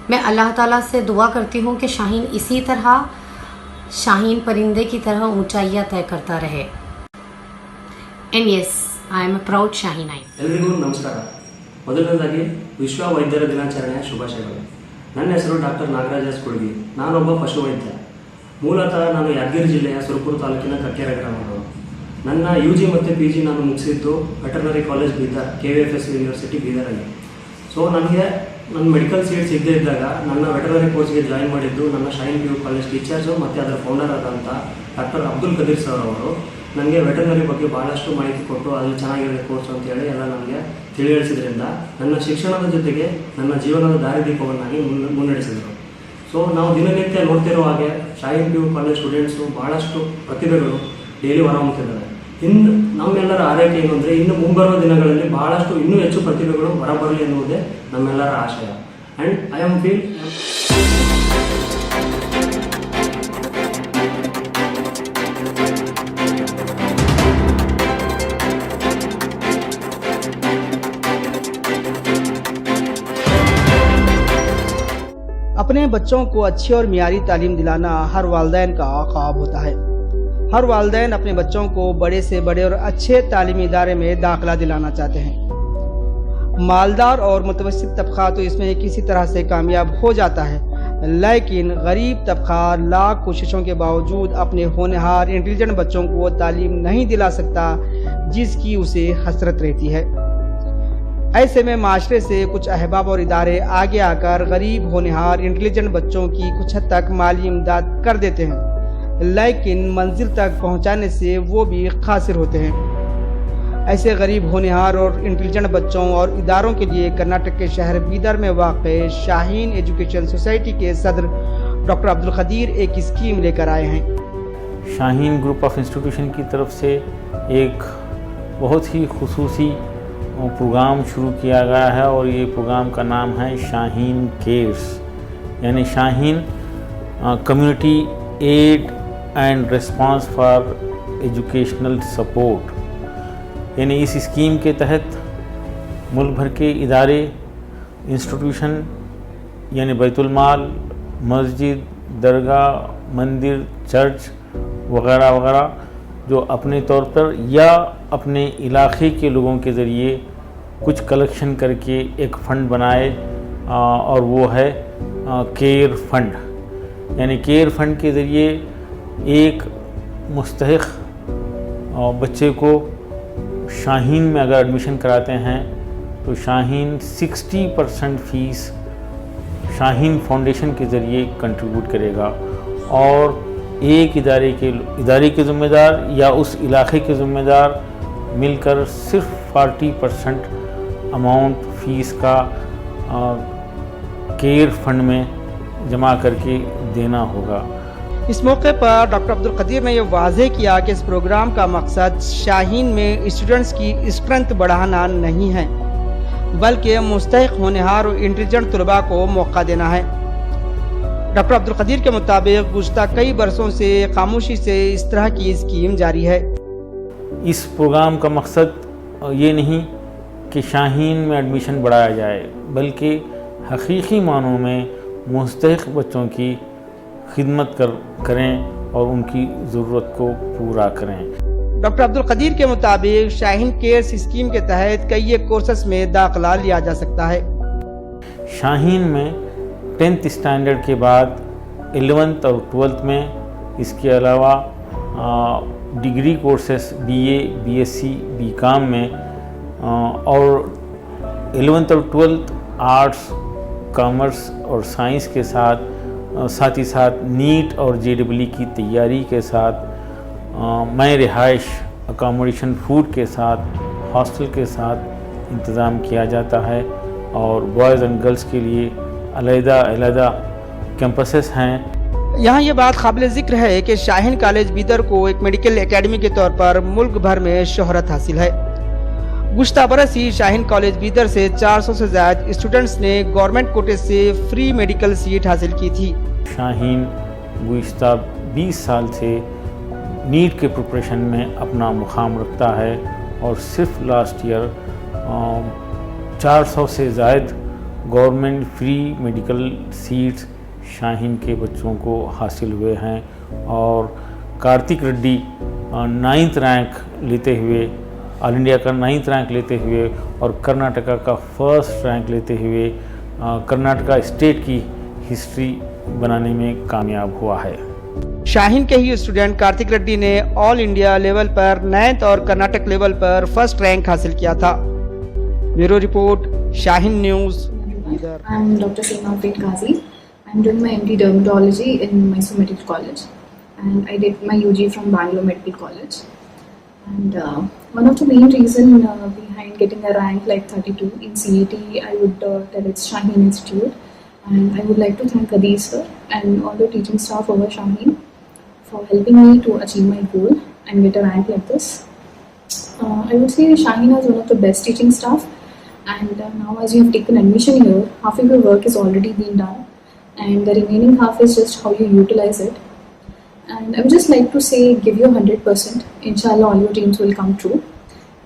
मैं अल्लाह ताला से दुआ करती हूँ कि शाहीन इसी तरह शाहीन परिंदे की तरह ऊंचाइयाँ तय करता रहे। And yes, I am a proud Shaheenite. ಎಲ್ಲರಿಗೂ ನಮಸ್ಕಾರ. ಮೊದಲನೇದಾಗಿ ವಿಶ್ವ ವೈದ್ಯರ ದಿನಾಚರಣೆಯ ಶುಭಾಶಯಗಳು. ನನ್ನ ಹೆಸರು ಡಾಕ್ಟರ್ ನಾಗರಾಜ ಕುಳಗಿ. ನಾನೊಬ್ಬ ಪಶುವೈದ್ಯ. ಮೂಲತಃ ನಾನು ಯಾದಗಿರಿ ಜಿಲ್ಲೆಯ ಸುರಪುರ ತಾಲೂಕಿನ ಕಕ್ಕೇರ ಗ್ರಾಮದವರು. ನನ್ನ UG ಮತ್ತು PG ನಾನು ಮುಗಿಸಿದ್ದು veterinary college Bidar, KVFS university ಬೀದರಲ್ಲಿ. ಸೊ ನನಗೆ ನನ್ನ ಮೆಡಿಕಲ್ ಸೀಟ್ ಸಿಗದೇ ಇದ್ದಾಗ ನನ್ನ ವೆಟರ್ನರಿ ಕೋರ್ಸ್ಗೆ ಜಾಯಿನ್ ಮಾಡಿದ್ದು ನನ್ನ ಶೈನ್ PU ಕಾಲೇಜ್ ಟೀಚರ್ಸು ಮತ್ತು ಅದರ ಫೌಂಡರ್ ಆದಂಥ ಡಾಕ್ಟರ್ ಅಬ್ದುಲ್ ಕದೀರ್ ಸರ್ ಅವರು ನನಗೆ ವೆಟರ್ನರಿ ಬಗ್ಗೆ ಭಾಳಷ್ಟು ಮಾಹಿತಿ ಕೊಟ್ಟು ಅದು ಚೆನ್ನಾಗಿರೋ ಕೋರ್ಸ್ ಅಂತೇಳಿ ಎಲ್ಲ ನನಗೆ ತಿಳಿಸಿದ್ರಿಂದ ನನ್ನ ಶಿಕ್ಷಣದ ಜೊತೆಗೆ ನನ್ನ ಜೀವನದ ದಾರಿದೀಪವನ್ನಾಗಿ ಮುನ್ನಡೆಸಿದರು. ಸೊ ನಾವು ದಿನನಿತ್ಯ ನೋಡ್ತಿರೋ ಹಾಗೆ ಶೈನ್ PU ಕಾಲೇಜ್ ಸ್ಟೂಡೆಂಟ್ಸು ಭಾಳಷ್ಟು ಪ್ರತಿಭೆಗಳು ಡೈಲಿ ಹೊರಹೊಮ್ಮುತ್ತಿದ್ದಾರೆ. ಇನ್ನು ನಮ್ಮೆಲ್ಲರ ಆರೈಕೆ ಏನು ಅಂದರೆ ಇನ್ನು ಮುಂಬರುವ ದಿನಗಳಲ್ಲಿ ಬಹಳಷ್ಟು ಇನ್ನೂ ಹೆಚ್ಚು ಪ್ರತಿಭೆಗಳು ಹೊರಬರಲಿ ಎನ್ನುವುದೇ ನಮ್ಮೆಲ್ಲರ ಆಶಯ. ಆ್ಯಂಡ್ ಐ ಆಮ್ ಫೀಲ್ अपने बच्चों को अच्छी और मियारी तालीम दिलाना हर वालिदैन का ख्वाब होता है। हर वालिदैन अपने बच्चों को बड़े से बड़े और अच्छे तालीमी इदारे में दाखिला दिलाना चाहते हैं। मालदार और मुतवस्सित तबका तो इसमें किसी तरह से कामयाब हो जाता है, लेकिन गरीब तबका लाख कोशिशों के बावजूद अपने होनहार इंटेलिजेंट बच्चों को वो तालीम नहीं दिला सकता जिसकी उसे हसरत रहती है। ऐसे में माशरे से कुछ अहबाब और इदारे आगे आकर गरीब होनहार इंटेलिजेंट बच्चों की कुछ हद तक माली इमदाद कर देते हैं, लेकिन मंजिल तक पहुंचाने से वो भी खासिर होते हैं। ऐसे गरीब होनहार और इंटेलिजेंट बच्चों और इदारों के लिए कर्नाटक के शहर बीदर में वाक़े शाहीन एजुकेशन सोसाइटी के सदर डॉक्टर अब्दुल खदीर एक स्कीम लेकर आए हैं। शाहीन ग्रुप ऑफ इंस्टीट्यूशन की तरफ से एक बहुत ही खुसूसी प्रोग्राम शुरू किया गया है और ये प्रोग्राम का नाम है शाहीन केयर्स, यानी Shaheen community aid and response for educational support, यानी इस स्कीम के तहत मुल्क भर के इदारे, इंस्टीट्यूशन यानी बैतुल माल, मस्जिद, दरगाह, मंदिर, चर्च वगैरह वगैरह जो अपने तौर पर या अपने इलाके के लोगों के ज़रिए कुछ कलेक्शन करके एक फ़ंड बनाए, और वो है केयर फंड। यानी केयर फंड के ज़रिए एक मुस्तहिक बच्चे को शाहीन में अगर एडमिशन कराते हैं तो शाहीन 60% फ़ीस शाहीन फाउंडेशन के ज़रिए कंट्रीब्यूट करेगा, और एक इदारे के ज़िम्मेदार या उस इलाके के ज़िम्मेदार मिलकर सिर्फ 40% अमाउंट फ़ीस का केयर फंड में जमा करके देना होगा। इस मौके पर डॉक्टर अब्दुल कदीर ने यह वाज़ेह किया कि इस प्रोग्राम का मकसद शाहीन में स्टूडेंट्स की स्ट्रेंथ बढ़ाना नहीं है, बल्कि मुस्तहिक होनहार और इंटेलिजेंट तलबा को मौका देना है। डॉक्टर अब्दुल कदीर के मुताबिक गुज़श्ता कई बरसों से खामोशी से इस तरह की स्कीम जारी है। इस प्रोग्राम का मकसद ये नहीं कि शाहीन में एडमिशन बढ़ाया जाए, बल्कि हकीकी मानों में मुस्तहिक बच्चों की खिदमत करें और उनकी ज़रूरत को पूरा करें। डॉक्टर अब्दुल कदीर के मुताबिक शाहीन केयर्स स्कीम के तहत कई कोर्सेस में दाखिला लिया जा सकता है। शाहीन में 10th स्टैंडर्ड के बाद 11th और 12th में, इसके अलावा degree courses BA, BSc, BCom में, और 11th और 12th आर्ट्स, कॉमर्स और साइंस के साथ ही साथ नीट और JEE की तैयारी के साथ मैं रिहाइश, अकोमोडेशन, फूड के साथ, हॉस्टल के साथ इंतज़ाम किया जाता है, और बॉयज़ एंड गर्ल्स के लिए अलग-अलग कैंपसेस हैं। यहाँ ये बात काबिल ज़िक्र है कि शाहीन कॉलेज बीदर को एक मेडिकल एकेडमी के तौर पर मुल्क भर में शोहरत हासिल है। गुज़श्ता बरस ही शाहीन कॉलेज बीदर से 400 से ज़्यादा स्टूडेंट्स ने गवर्नमेंट कोटे से फ्री मेडिकल सीट हासिल की थी। शाहीन गुज़श्ता 20 साल से नीट के प्रिपरेशन में अपना मुकाम रखता है, और सिर्फ लास्ट ईयर 400 से ज़ायद government free medical seats Shaheen के बच्चों को हासिल हुए हैं, और कार्तिक रेड्डी 9th रैंक लेते हुए, ऑल इंडिया का 9th रैंक लेते हुए, और कर्नाटका का 1st रैंक लेते हुए कर्नाटका स्टेट की हिस्ट्री बनाने में कामयाब हुआ है। शाहीन के ही स्टूडेंट कार्तिक रेड्डी ने ऑल इंडिया लेवल पर 9th और कर्नाटक लेवल पर 1st रैंक हासिल किया था। Bureau report, Shaheen news. I'm Dr. Seema Faith Ghazi. I'm doing my MD Dermatology in Mysore Medical College, and I did my UG from Bangalore Medical College. And one of the main reason behind getting a rank like 32 in CET, I would tell it's Shaheen Institute, and I would like to thank Kadir sir and all the teaching staff over Shaheen for helping me to achieve my goal and get a rank like this. I would say Shaheen has one of the best teaching staff. And now as you have taken admission here, half of your work is already been done, and the remaining half is just how you utilize it. And I would just like to say, give your 100%. Inshallah, all your dreams will come true.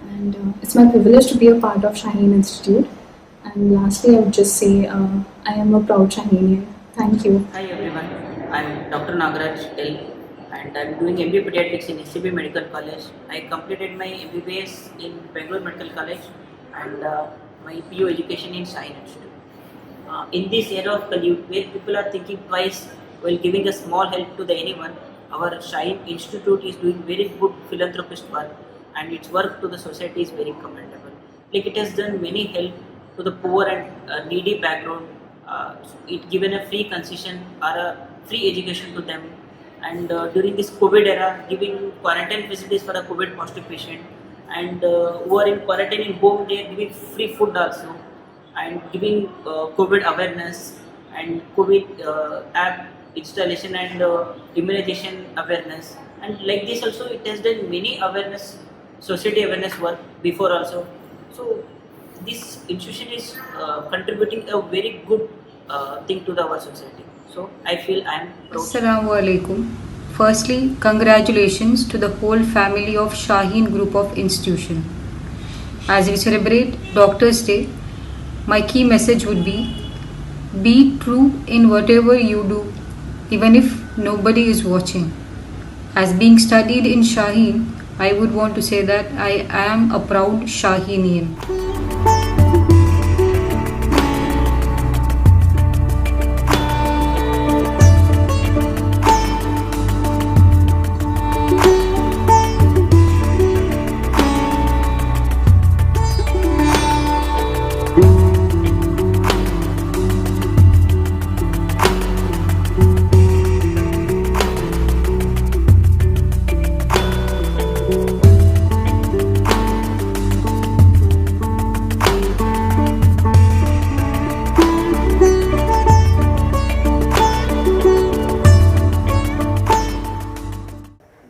And it's my privilege to be a part of Shaheen Institute. And lastly, I would just say, I am a proud Shaheenian. Thank you. Hi everyone, I'm Dr. Nagaraj L, and I'm doing MB Pediatrics in SCB Medical College. I completed my MBBS in Bangalore Medical College, and my PU education in Shaheen Institute. In this era of Kaliug, where people are thinking twice while giving a small help to anyone, our Shaheen Institute is doing very good philanthropist work, and its work to the society is very commendable. Like it has done many help to the poor and needy background. It given a free concession or a free education to them, and during this COVID era, giving quarantine facilities for a COVID positive patient. And who are in quarantine in home, they are giving free food also, and giving COVID awareness and COVID app installation and immunization awareness. And like this also, it has done many awareness, society awareness work before also. So this institution is contributing a very good thing to our society. So I feel I am proud. Assalamu alaikum. Firstly, congratulations to the whole family of Shaheen Group of Institution. As we celebrate Doctor's Day, my key message would be true in whatever you do, even if nobody is watching. As being studied in Shaheen, I would want to say that I am a proud Shaheenian.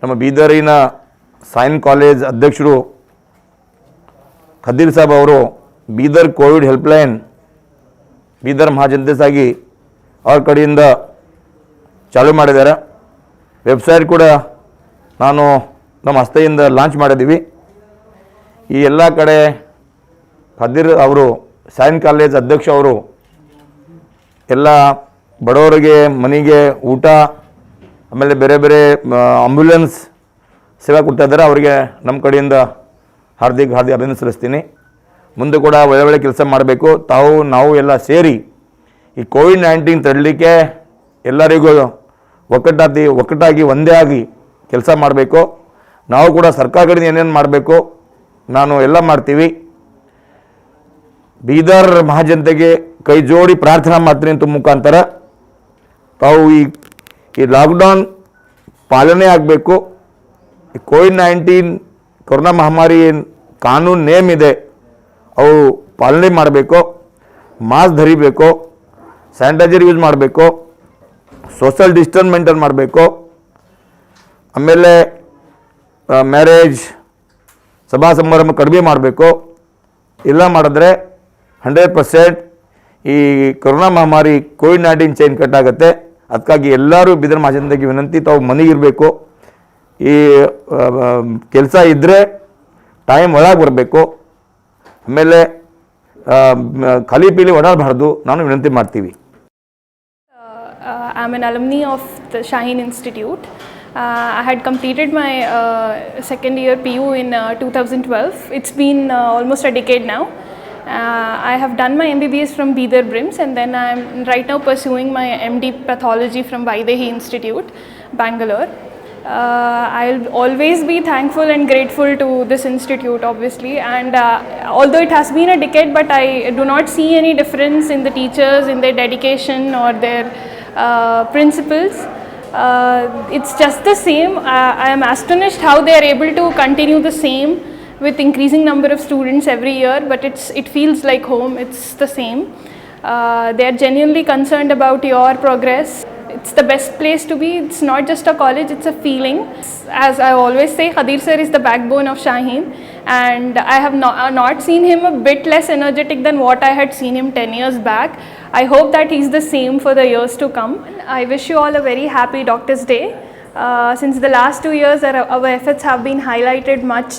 ನಮ್ಮ ಬೀದರಿನ sign college ಅಧ್ಯಕ್ಷರು ಖದೀರ್ ಸಾಬ್ ಅವರು Bidar Covid helpline Bidar ಮಹಾಜನತೆಗಾಗಿ ಅವ್ರ ಕಡೆಯಿಂದ ಚಾಲೂ ಮಾಡಿದ್ದಾರೆ. Website ಕೂಡ ನಾನು ನಮ್ಮ ಹಸ್ತೆಯಿಂದ ಲಾಂಚ್ ಮಾಡಿದ್ದೀವಿ. ಈ ಎಲ್ಲ ಕಡೆ ಖದೀರ್ ಅವರು ಸೈನ್ ಕಾಲೇಜ್ ಅಧ್ಯಕ್ಷ ಅವರು ಎಲ್ಲ ಬಡವರಿಗೆ ಮನೆಗೆ ಊಟ ಆಮೇಲೆ ಬೇರೆ ಬೇರೆ ಆಂಬ್ಯುಲೆನ್ಸ್ ಸೇವೆ ಕೊಡ್ತಾ ಇದ್ದಾರೆ. ಅವರಿಗೆ ನಮ್ಮ ಕಡೆಯಿಂದ ಹಾರ್ದಿಕ ಅಭಿನಂದನೆ ಸಲ್ಲಿಸ್ತೀನಿ. ಮುಂದೆ ಕೂಡ ಒಳ್ಳೆ ಕೆಲಸ ಮಾಡಬೇಕು. ನಾವು ಎಲ್ಲ ಸೇರಿ ಈ ಕೋವಿಡ್-19 ತಡಲಿಕ್ಕೆ ಎಲ್ಲರಿಗೂ ಒಕ್ಕಟ್ಟಾಗಿ ಒಂದೇ ಆಗಿ ಕೆಲಸ ಮಾಡಬೇಕು. ನಾವು ಕೂಡ ಸರ್ಕಾರ ಕಡೆಯಿಂದ ಏನೇನು ಮಾಡಬೇಕು ನಾನು ಎಲ್ಲ ಮಾಡ್ತೀವಿ. ಬೀದರ್ ಮಹಾಜನತೆಗೆ ಕೈ ಜೋಡಿ ಪ್ರಾರ್ಥನಾ ಮಾಡ್ತೀನಿ ಅಂತ ಮುಖಾಂತರ ತಾವು ಈ ಲಾಕ್ಡೌನ್ ಪಾಲನೆ ಆಗಬೇಕು. ಈ ಕೋವಿಡ್-19 ಕೊರೋನಾ ಮಹಾಮಾರಿ ಕಾನೂನು ನೇಮ್ ಇದೆ ಅವು ಪಾಲನೆ ಮಾಡಬೇಕು. ಮಾಸ್ಕ್ ಧರಿಬೇಕು, ಸ್ಯಾನಿಟೈಸರ್ ಯೂಸ್ ಮಾಡಬೇಕು, ಸೋಷಲ್ ಡಿಸ್ಟೆನ್ಸ್ ಮೇಂಟೈನ್ ಮಾಡಬೇಕು. ಆಮೇಲೆ ಮ್ಯಾರೇಜ್ ಸಭಾ ಸಮಾರಂಭ ಕಡಿಮೆ ಮಾಡಬೇಕು. ಇಲ್ಲ ಮಾಡಿದ್ರೆ 100% ಈ ಕೊರೋನಾ ಮಹಾಮಾರಿ ಕೋವಿಡ್-19 ಚೈನ್ ಕಟ್ಟಾಗುತ್ತೆ. ಅದಕ್ಕಾಗಿ ಎಲ್ಲರೂ ಬೀದರ್ ಮಹಾಜನತೆಗೆ ವಿನಂತಿ, ತಾವು ಮನೆಗಿರಬೇಕು. ಈ ಕೆಲಸ ಇದ್ದರೆ ಟೈಮ್ ಒಳಗೆ ಬರಬೇಕು. ಆಮೇಲೆ ಖಾಲಿ ಪೀಲಿ ಓಡಾಡಬಾರ್ದು ನಾನು ವಿನಂತಿ ಮಾಡ್ತೀವಿ. I'm an alumni of the Shaheen Institute. I had completed my second year PU in 2012. It's been almost a decade now. I have done my MBBS from Bidar BRIMS, and then I am right now pursuing my MD Pathology from Vaidehi Institute, Bangalore. I'll always be thankful and grateful to this institute, obviously, and although it has been a decade, but I do not see any difference in the teachers, in their dedication or their principles. It's just the same. I am astonished how they are able to continue the same with increasing number of students every year, but it feels like home. It's the same. They are genuinely concerned about your progress. It's the best place to be. It's not just a college, it's a feeling. As I always say, Khadir sir is the backbone of Shaheen, and I have not seen him a bit less energetic than what I had seen him 10 years back. I hope that he's the same for the years to come. I wish you all a very happy Doctor's Day. Since the last 2 years, our efforts have been highlighted much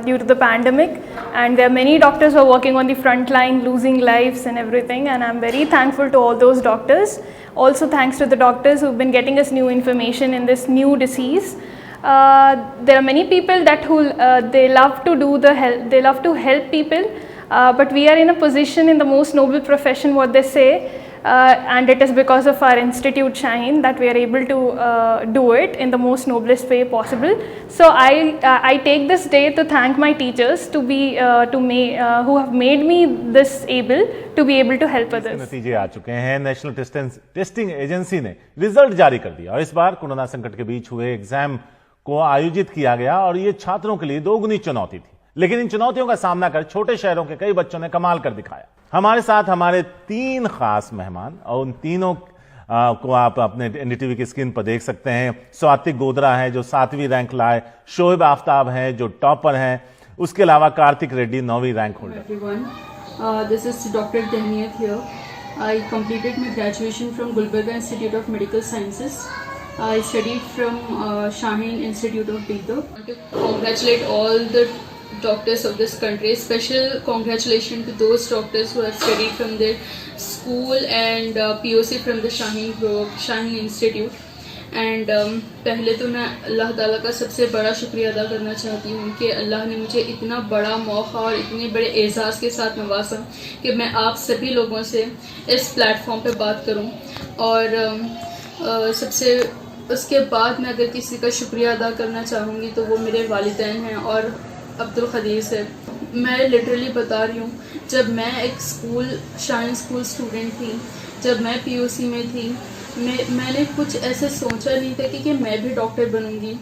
due to the pandemic, and there are many doctors who are working on the front line, losing lives and everything, and I'm very thankful to all those doctors. Also thanks to the doctors who've been getting us new information in this new disease. There are many people they love to help people, but we are in a position in the most noble profession, what they say, and it is because of our institute Shaheen that we are able to do it in the most noblest way possible. So I take this day to thank my teachers who have made me this able to be able to help others. नतीजे आ चुके हैं. National testing agency ने result जारी कर दिया और इस बार corona संकट के बीच हुए एग्जाम को आयोजित किया गया और ये छात्रों के लिए दोगुनी चुनौती थी. लेकिन इन चुनौतियों का सामना कर छोटे शहरों के कई बच्चों ने कमाल कर दिखाया. हमारे साथ हमारे 3 खास मेहमान और उन तीनों को आप अपने एनडीटीवी की स्क्रीन पर देख सकते हैं. स्वातिक गोदरा है जो 7वीं रैंक लाए, शोएब आफ्ताब हैं जो टॉपर हैं, उसके अलावा कार्तिक रेड्डी 9वीं rank holder. This is Dr. Dehniyat here. I completed my graduation from Gulbarga Institute of Medical Sciences I studied from Shaheen Institute of Bidar. I want to congratulate all the doctors of this country. Special congratulations to those doctors who have studied from their school and POC from the Shaheen Group, Shaheen Institute. And पहले तो मैं अल्लाह ताला का सबसे बड़ा शुक्रिया अदा करना चाहती हूँ कि अल्लाह ने मुझे इतना बड़ा मौका और इतने बड़े एजाज़ के साथ नवाजा कि मैं आप सभी लोगों से इस प्लेटफॉर्म पे बात करूँ। और सबसे उसके बाद मैं अगर किसी का शुक्रिया अदा करना चाहूँगी तो वो मेरे वालिदैन हैं और अब्दुल खदीर से। मैं लिटरली बता रही हूँ, जब मैं एक शाहीन स्कूल स्टूडेंट थी, जब मैं POC में थी, मैंने कुछ ऐसे सोचा नहीं था कि मैं भी डॉक्टर बनूंगी,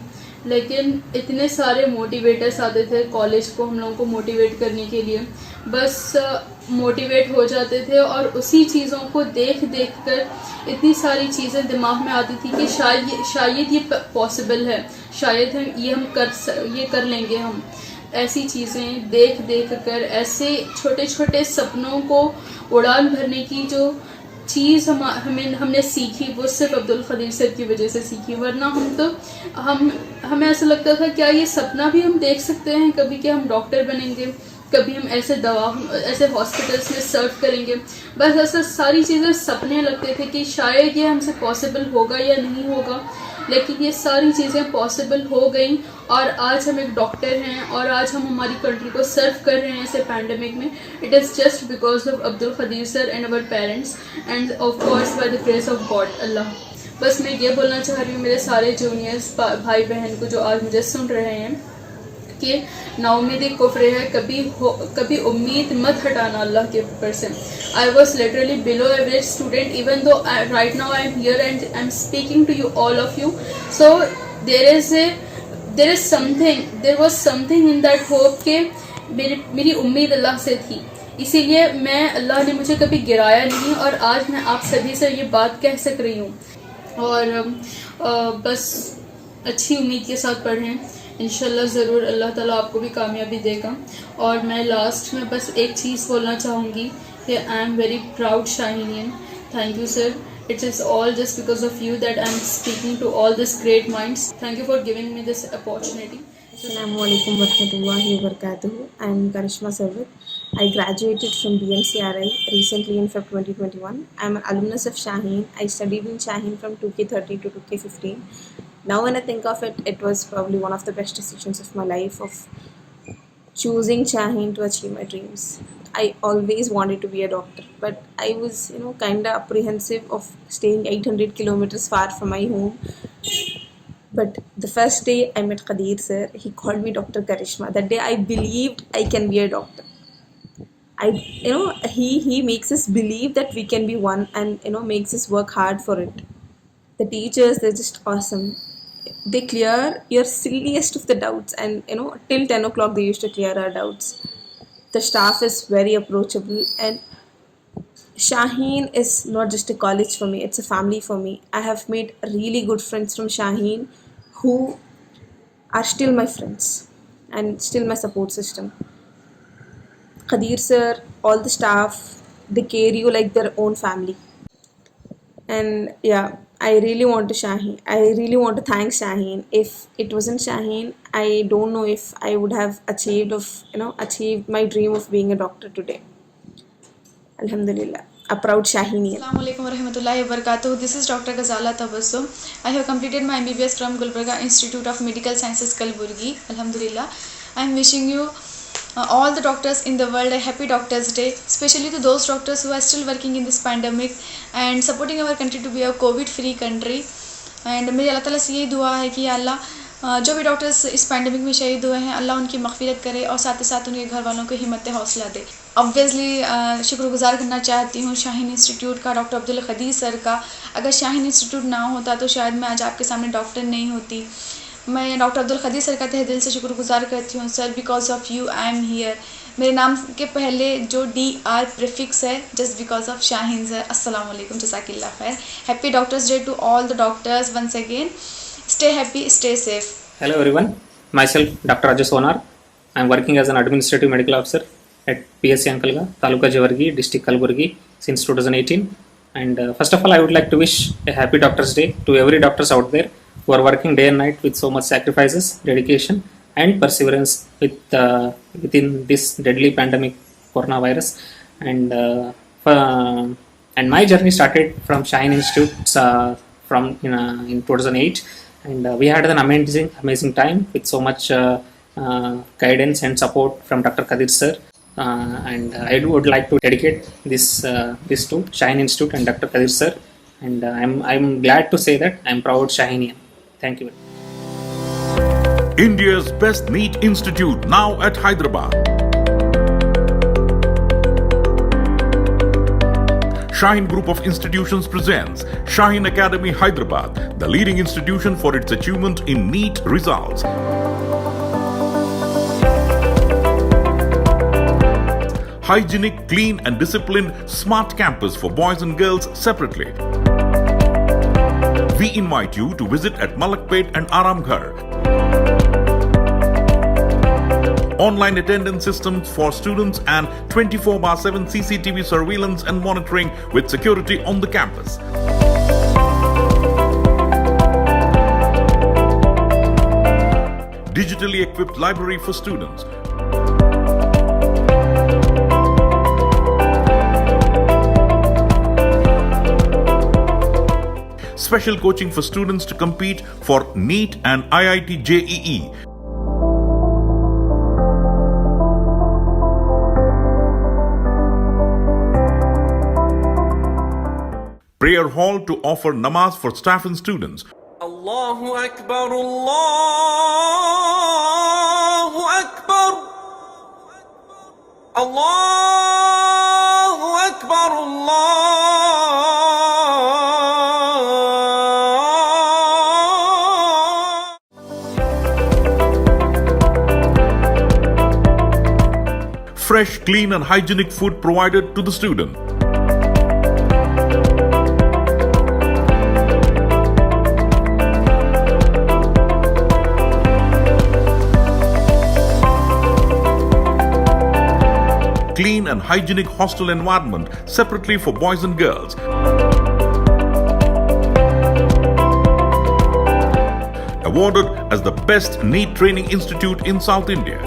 लेकिन इतने सारे मोटिवेटर्स आते थे कॉलेज को हम लोगों को मोटिवेट करने के लिए, बस मोटिवेट हो जाते थे और उसी चीज़ों को देख कर इतनी सारी चीज़ें दिमाग में आती थी कि शायद ये पॉसिबल है, शायद हम ये कर लेंगे। हम ऐसी चीज़ें देख कर ऐसे छोटे छोटे सपनों को उड़ान भरने की जो चीज़ हमने सीखी वो सिर्फ अब्दुल खदीर सर की वजह से सीखी, वरना हमें ऐसा लगता था क्या ये सपना भी हम देख सकते हैं कभी कि हम डॉक्टर बनेंगे, कभी हम ऐसे हॉस्पिटल्स में सर्व करेंगे। बस ऐसा सारी चीज़ें सपने लगते थे कि शायद ये हमसे पॉसिबल होगा या नहीं होगा, लेकिन ये सारी चीज़ें पॉसिबल हो गई और आज हम एक डॉक्टर हैं और आज हम हमारी कंट्री को सर्व कर रहे हैं ऐसे पैंडमिक में। It is just because of Abdul Khadeer sir and our parents and of course by the grace of God Allah. बस मैं ये बोलना चाह रही हूँ मेरे सारे जूनियर्स भाई बहन को जो आज मुझे सुन रहे हैं कि नाउमीदी कुफ्र है, कभी उम्मीद मत हटाना अल्लाह के ऊपर से। I was literally below average student, even though right now I am here and I am speaking to you all of you. So there was something in that hope कि मेरी उम्मीद अल्लाह से थी, इसीलिए अल्लाह ने मुझे कभी गिराया नहीं और आज मैं आप सभी से ये बात कह सक रही हूँ। और बस अच्छी उम्मीद के साथ पढ़ें, इंशाल्लाह ज़रूर अल्लाह ताला आपको भी कामयाबी देगा। और मैं लास्ट में बस एक चीज़ बोलना चाहूँगी कि I am very proud Shaheenian. Thank you sir, it is all just because of you that I am speaking to all these great minds. Thank you for giving me this opportunity. Assalamualaikum warahmatullahi wabarakatuh. I am Karishma Sarwat. I graduated from BMCRI recently in Feb 2021. I am an alumnus of Shaheen. I studied in Shaheen from 2K13 to 2K15. Now when I think of it, it was probably one of the best decisions of my life of choosing Shaheen to achieve my dreams. I always wanted to be a doctor, but I was, kind of apprehensive of staying 800 kilometers far from my home. But the first day I met Qadir sir, he called me Dr. Karishma. That day I believed I can be a doctor. He makes us believe that we can be one and, makes us work hard for it. The teachers, they're just awesome. They clear your silliest of the doubts and, till 10 o'clock they used to clear our doubts. The staff is very approachable and Shaheen is not just a college for me, it's a family for me. I have made really good friends from Shaheen who are still my friends and still my support system. Qadir sir, all the staff, they care you like their own family. And yeah, I really want to thank Shaheen. If it wasn't Shaheen, I don't know if I would have achieved my dream of being a doctor today. Alhamdulillah, a proud Shaheenian. Assalamualaikum warahmatullahi wabarakatuh. This is Dr. Ghazala Tabassum. I have completed my MBBS from Gulbarga Institute of Medical Sciences, Kalburgi. Alhamdulillah. I am wishing you all the doctors in the world a happy Doctors Day, especially to those doctors who are still working in this pandemic and supporting our country to be a COVID free country. And मेरी अल्लाह ताला से यही दुआ है कि अल्लाह जो भी doctors इस पैंडमिक में शहीद हुए हैं अल्लाह उनकी मग़फ़िरत करे और साथ ही साथ उनके घर वालों को हिम्मत हौसला दे। ऑब्वियसली शुक्रगुजार करना चाहती हूँ शाहीन इंस्टीट्यूट का, डॉक्टर अब्दुल खदीर सर का। अगर शाहीन इंस्टीट्यूट ना होता तो शायद मैं आज आपके सामने डॉक्टर नहीं होती। मैं डॉक्टर अब्दुल खदीर सर का तहे दिल से शुक्रगुजार करती हूँ। Sir, because of you I am here. मेरे नाम के पहले जो DR प्रीफिक्स है, just because of Shaheen sir. अस्सलाम वालेकुम, जज़ाकिल्लाह खैर। Happy doctors day to all the doctors once again. Stay happy, stay safe. Hello everyone, myself Dr. Rajesh Sonar. I am working as an administrative medical officer at PSC Ankalga, Taluka Jawargi, District Kalburgi since 2018. And first of all, I would like to wish a happy Doctors' Day to every doctors out there who are working day and night with so much sacrifices, dedication, and perseverance within this deadly pandemic, coronavirus. And and my journey started from Shaheen Institute from in 2008, and we had an amazing time with so much guidance and support from Dr. Kadir sir. And I would like to dedicate this to Shaheen Institute and Dr. Kadir sir, and I'm glad to say that I'm proud Shahinian. Thank you. India's best NEET institute now at Hyderabad. Shaheen Group of Institutions presents Shaheen Academy Hyderabad, the leading institution for its achievement in NEET results. Hygienic, clean and disciplined smart campus for boys and girls separately. We invite you to visit at Malakpet and Aramghar. Online attendance systems for students and 24/7 CCTV surveillance and monitoring with security on the campus. Digitally equipped library for students. Special coaching for students to compete for NEET and IIT JEE. Prayer hall to offer namaz for staff and students. Allahu Akbar, Allahu Akbar, Allahu Akbar, Fresh, clean and hygienic food provided to the student. Clean and hygienic hostel environment separately for boys and girls. Awarded as the best NEET training institute in South India.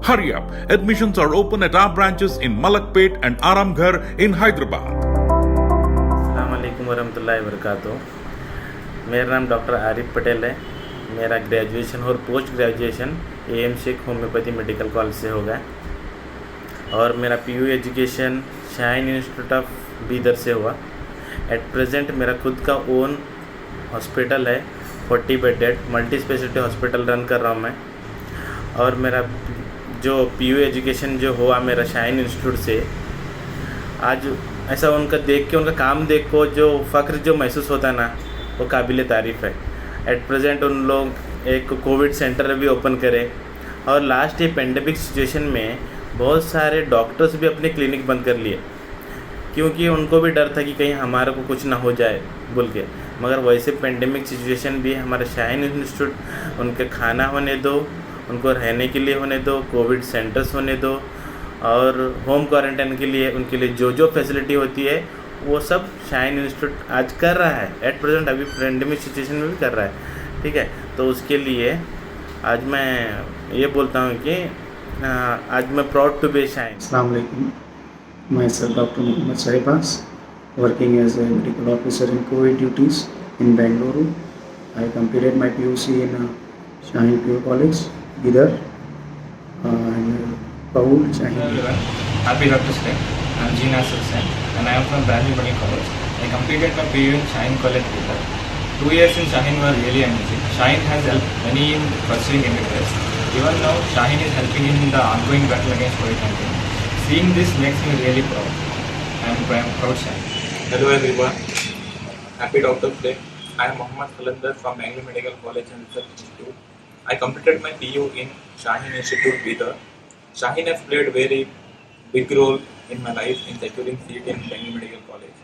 Hurry up! Admissions are open at our branches in Malakpet and Aramghar in Hyderabad. अस्सलामुअलैकुम वरहमतुल्लाहि वबरकातुहू। मेरा नाम doctor Arif Patel है। मेरा graduation और post graduation AM Shaikh homeopathy medical college से होगा और मेरा PU education Shaheen institute of Bidar से हुआ। एट प्रेजेंट मेरा खुद का ओन हॉस्पिटल है, 40 bedded multi speciality hospital run कर रहा हूँ मैं। और मेरा जो PU एजुकेशन जो हुआ मेरा शाहीन इंस्टीट्यूट से, आज ऐसा उनका देख के, उनका काम देख को जो फ़ख्र जो महसूस होता है ना, वो काबिल तारीफ़ है। एट प्रेजेंट उन लोग एक कोविड सेंटर भी ओपन करे और लास्ट ये पेंडेमिक सिचुएशन में बहुत सारे डॉक्टर्स भी अपने क्लिनिक बंद कर लिए, क्योंकि उनको भी डर था कि कहीं हमारे को कुछ ना हो जाए बोल के। मगर वैसे पेंडेमिक सिचुएशन भी हमारा शाहीन इंस्टीट्यूट, उनके खाना होने दो, उनको रहने के लिए होने दो, कोविड सेंटर्स होने दो और होम क्वारंटाइन के लिए उनके लिए जो जो फैसिलिटी होती है वो सब शाहीन इंस्टीट्यूट आज कर रहा है। एट प्रेजेंट अभी पेंडेमिक सिचुएशन में भी कर रहा है, ठीक है। तो उसके लिए आज मैं ये बोलता हूँ कि आज मैं प्राउड टू बी शाहीन। अस्सलाम वालेकुम, myself Dr. Muhammad Sahibas, working as a medical officer in COVID duties in Bangalore. I completed my PUC in Shaheen PU College, Bidar, and Paul Shaheen. Happy Doctors Day. I am Gina Sulsan and I am from Bangalore Medical College. I completed my PU in Shaheen College, Bidar. 2 years in Shaheen were really amazing. Shaheen has helped many in pursuing MBBS. Even now, Shaheen is helping in the ongoing battle against COVID-19. Seeing this makes me really proud. I am proud Shaheen. Hello everyone. Happy Doctors Day. I am Mohammad Khalandar from Bangalore Medical College and Research Institute. I completed my PU in Shaheen Institute, Bidar. Shaheen has played a very big role in my life in securing seat in Bangalore Medical College.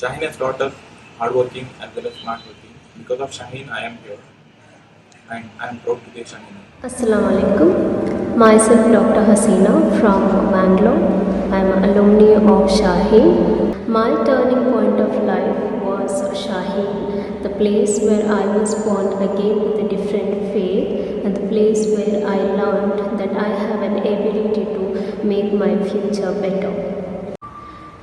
Shaheen has taught us hardworking as well as smart working. Because of Shaheen, I am here and I am proud to be Shaheen. Assalamu alaikum. Myself Dr. Hasina from Bangalore. I am an alumni of Shaheen. My turning point of life was Shaheen, the place where I was born again with a different faith, and the place where I learned that I have an ability to make my future better.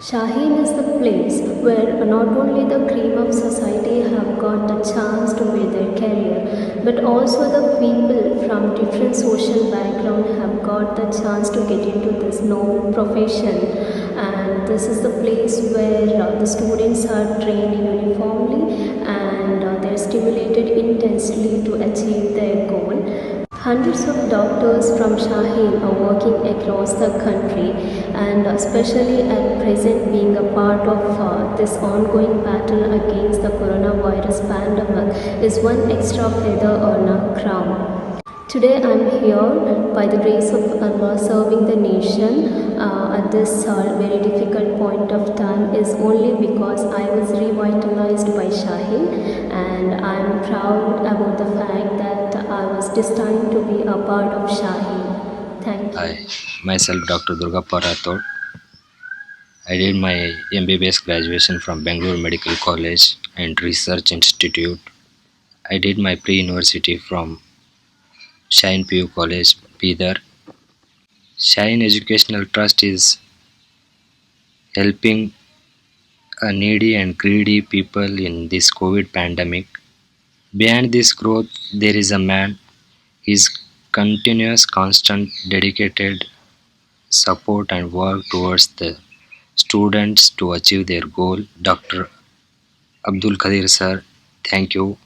Shaheen is the place where not only the cream of society have got the chance to build their career, but also the people from different social background have got the chance to get into this noble profession. And this is the place where the students are trained uniformly and they're stimulated intensely to achieve their goal. Hundreds of doctors from Shaheen are working across the country, and especially at present being a part of this ongoing battle against the coronavirus pandemic is one extra feather on our crown. Today I am here by the grace of Allah serving the nation at this very difficult point of time is only because I was revitalized by Shaheen, and I am proud about the fact that I was destined to be a part of Shaheen. Thank you. Hi, myself Dr. Durgappa Rathod. I did my MBBS graduation from Bangalore Medical College and Research Institute. I did my pre-university from Shaheen PU College, Bidar. Shaheen Educational Trust is helping needy and greedy people in this COVID pandemic. Behind this growth, there is a man. His continuous, constant, dedicated support and work towards the students to achieve their goal. Dr. Abdul Khadir sir, thank you.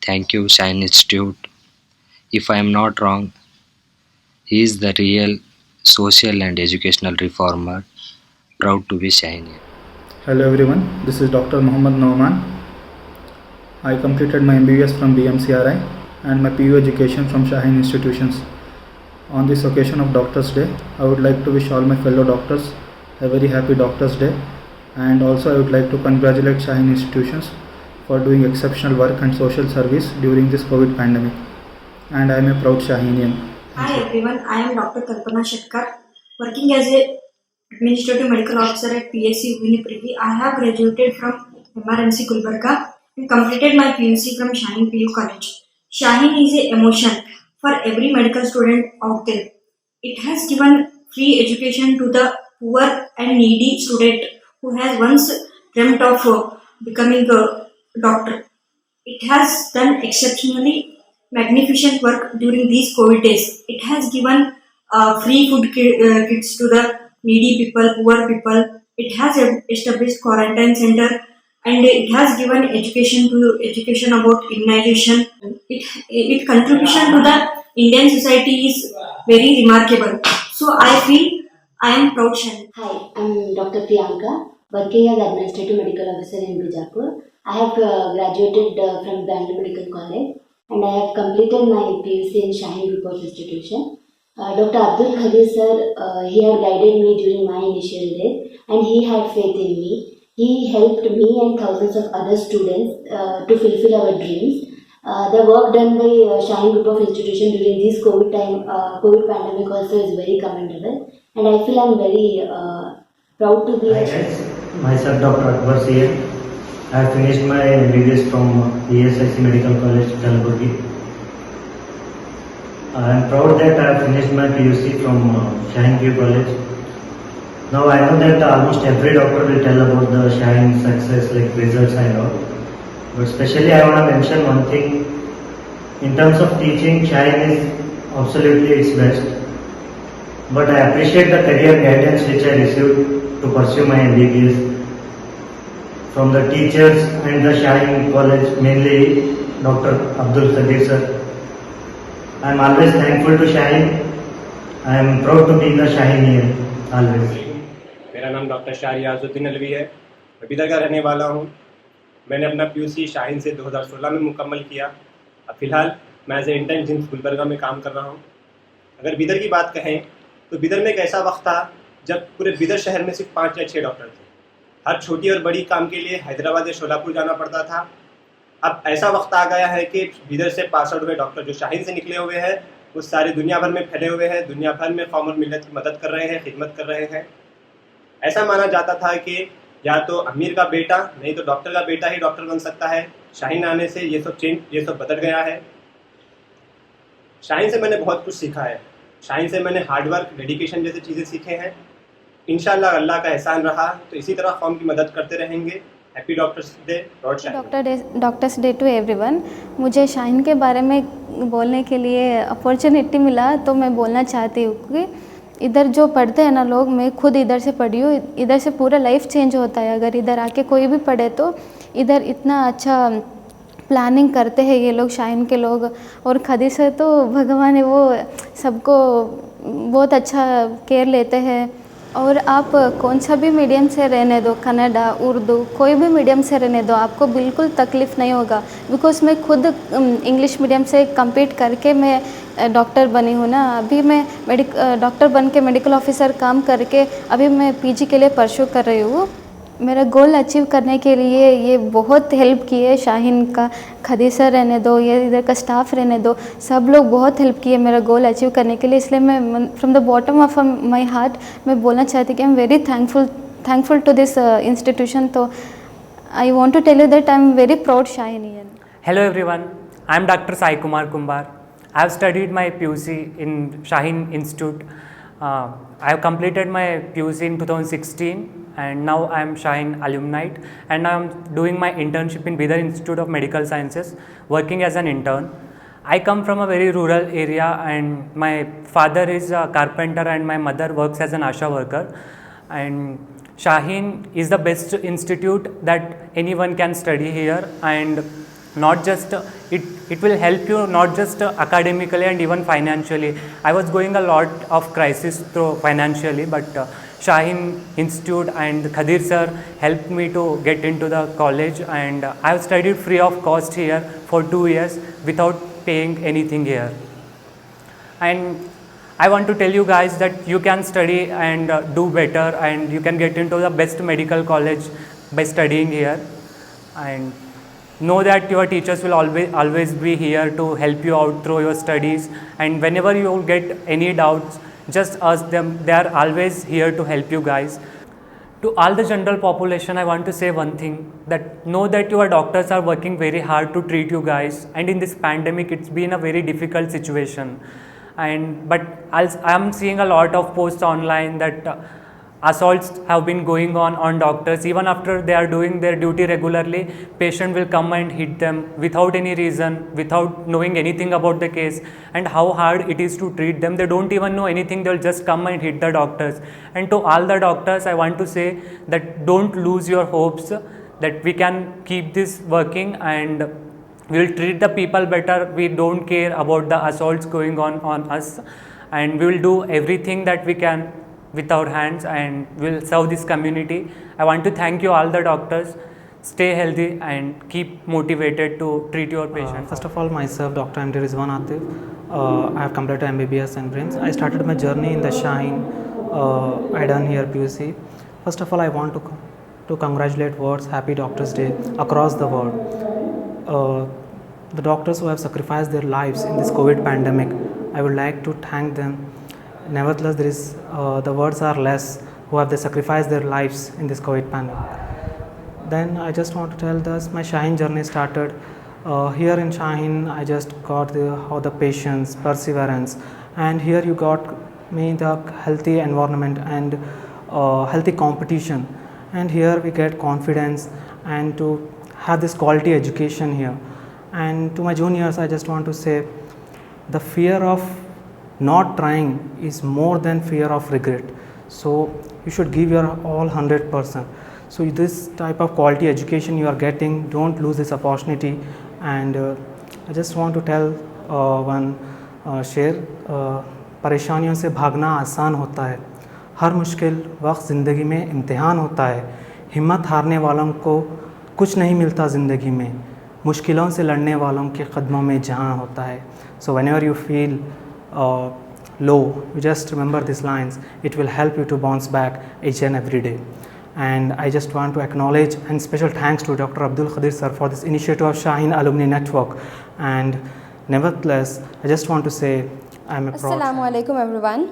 Thank you, Shaheen Institute. If I am not wrong, he is the real social and educational reformer. Proud to be Shaheen. Hello everyone, this is Dr. Muhammad Nauman. I completed my MBBS from BMCRI and my PU education from Shaheen institutions. On this occasion of Doctors Day, I would like to wish all my fellow doctors a very happy Doctors Day, and also I would like to congratulate Shaheen institutions for doing exceptional work and social service during this COVID pandemic. And I am a proud Shaheenian. Hi everyone, I am Dr. Kalpana Shatkar, working as a Administrative Medical Officer at PSC Uniprivy. I have graduated from MRMC Gulbarga and completed my PUC from Shaheen PU College. Shaheen is an emotion for every medical student out there. It has given free education to the poor and needy student who has once dreamt of becoming a doctor. It has done exceptionally magnificent work during these COVID days. It has given free food kits to the needy people, poor people. It has established quarantine center, and it has given education about immunization. Its contribution to the Indian society is very remarkable. So I feel I am proud. Hi, I'm Dr. Priyanka, working as Administrative Medical Officer in Bijapur. I have graduated from Bangalore Medical College, and I have completed my PUC in Shaheen Group of Institution. Dr. Abdul Khadir sir, he had guided me during my initial days, and he had faith in me. He helped me and thousands of other students to fulfill our dreams. The work done by Shaheen Group of Institution during this COVID pandemic also is very commendable, and I feel I'm very proud to be. Hi guys, myself Dr. Akbar Syed. I have finished my MBBS from ESIC Medical College, Kalaburgi. I am proud that I have finished my PUC from Shaheen PU College. Now I know that almost every doctor will tell about the Shaheen success, like results and all. But especially I want to mention one thing. In terms of teaching, Shaheen is absolutely its best. But I appreciate the career guidance which I received to pursue my MBBS from the teachers and the Shaheen College, mainly Dr. Abdul Khadir sir. I am always thankful to Shaheen. I am proud to be the Shaheenian always. मेरा नाम doctor शाहरियाजुद्दीन Alvi है। मैं बिदर का रहने वाला हूँ। मैंने अपना PUC शाहीन से 2016 में मुकम्मल किया। अब फ़िलहाल मैं as a intern GIMS Gulbarga में काम कर रहा हूँ। अगर बिदर की बात कहें तो बिदर में एक ऐसा वक्त था जब पूरे बिदर शहर में सिर्फ 5 या 6 डॉक्टर थे। हर छोटी और बड़ी काम के लिए हैदराबाद या शोलापुर जाना पड़ता था। अब ऐसा वक्त आ गया है कि बिदर से 65 डॉक्टर जो शाहीन से निकले हुए हैं वो सारी दुनिया भर में फैले हुए हैं, दुनिया भर में कौम और मिलत की मदद कर रहे हैं, खिदमत कर रहे हैं। ऐसा माना जाता था कि या तो अमीर का बेटा नहीं तो डॉक्टर का बेटा ही डॉक्टर बन सकता है। शाहीन आने से ये सब बदल गया है। शाहीन से मैंने बहुत कुछ सीखा है। शाहीन से मैंने हार्डवर्क, डेडिकेशन जैसी चीज़ें सीखे हैं। इंशाल्लाह अल्लाह का एहसान रहा तो इसी तरह कौम की मदद करते रहेंगे। Happy doctors day, lord Shaheen. Doctors day to everyone. मुझे शाहीन के बारे में बोलने के लिए अपॉर्चुनिटी मिला तो मैं बोलना चाहती हूँ कि इधर जो पढ़ते हैं ना लोग, मैं खुद इधर से पढ़ी हूँ, इधर से पूरा लाइफ चेंज होता है। अगर इधर आके कोई भी पढ़े तो इधर इतना अच्छा प्लानिंग करते हैं ये लोग, शाहीन के लोग। और खदी से तो भगवान है, वो सबको बहुत अच्छा केयर लेते हैं। और आप कौन सा भी मीडियम से रहने दो, कन्नड़ा, उर्दू, कोई भी मीडियम से रहने दो, आपको बिल्कुल तकलीफ़ नहीं होगा। बिकॉज़ मैं खुद इंग्लिश मीडियम से कम्पीट करके मैं डॉक्टर बनी हूँ ना। अभी मैं डॉक्टर बन के मेडिकल ऑफिसर काम करके अभी मैं पीजी के लिए परस्यू कर रही हूँ। मेरा गोल अचीव करने के लिए ये बहुत हेल्प किए शाहीन का, खदी सर रहने दो, ये इधर का स्टाफ रहने दो, सब लोग बहुत हेल्प किए मेरा गोल अचीव करने के लिए। इसलिए मैं from the bottom of my heart मैं बोलना चाहती कि I am very thankful to this institution. तो I want to tell you that I am very proud Shaheenian. Hello everyone, I am Dr. Sai Kumar Kumbar. I have studied my PUC in Shaheen Institute. I have completed my PUC in 2016 and now I am Shaheen alumni and now I am doing my internship in Bidar Institute of Medical Sciences, working as an intern. I come from a very rural area and my father is a carpenter and my mother works as an ASHA worker. And Shaheen is the best institute that anyone can study here, and not just it will help you not just academically and even financially. I was going a lot of crisis through financially, but Shaheen Institute and Khadir sir helped me to get into the college, and I have studied free of cost here for 2 years without paying anything here. And I want to tell you guys that you can study and do better, and you can get into the best medical college by studying here. And know that your teachers will always be here to help you out through your studies, and whenever you get any doubts, just ask them. They are always here to help you guys. To all the general population, I want to say one thing, that know that your doctors are working very hard to treat you guys, and in this pandemic it's been a very difficult situation. But I am seeing a lot of posts online that assaults have been going on doctors. Even after they are doing their duty regularly, patient will come and hit them without any reason, without knowing anything about the case and how hard it is to treat them. They don't even know anything, they'll just come and hit the doctors. And to all the doctors, I want to say that don't lose your hopes, that we can keep this working and we will treat the people better. We don't care about the assaults going on us, and we will do everything that we can with our hands, and we'll serve this community. I want to thank you all the doctors. Stay healthy and keep motivated to treat your patients. First of all, myself, Dr. MD Rizwan Atif. I have completed MBBS and brains. I started my journey in the Shaheen. I done here PUC. First of all, I want to congratulate words Happy Doctors Day across the world. The doctors who have sacrificed their lives in this COVID pandemic, I would like to thank them. Nevertheless, there is the words are less who have they sacrificed their lives in this COVID pandemic. Then I just want to tell this, my Shaheen journey started here in Shaheen. I just got how the patience, perseverance, and here you got me the healthy environment and healthy competition, and here we get confidence and to have this quality education here. And to my juniors, I just want to say, the fear of not trying is more than fear of regret. So you should give your all 100%. So this type of quality education you are getting, don't lose this opportunity. And I just want to tell one share, परेशानियों से भागना आसान होता है, हर मुश्किल वक्त ज़िंदगी में इम्तिहान होता है, हिम्मत हारने वालों को कुछ नहीं मिलता ज़िंदगी में, मुश्किलों से लड़ने वालों के कदमों में जहां होता है. So whenever you feel low, you just remember these lines. It will help you to bounce back each and every day. And I just want to acknowledge and special thanks to Dr. Abdul Khadir sir for this initiative of Shaheen Alumni Network. And nevertheless, I just want to say I am a proud Assalamu alaikum everyone.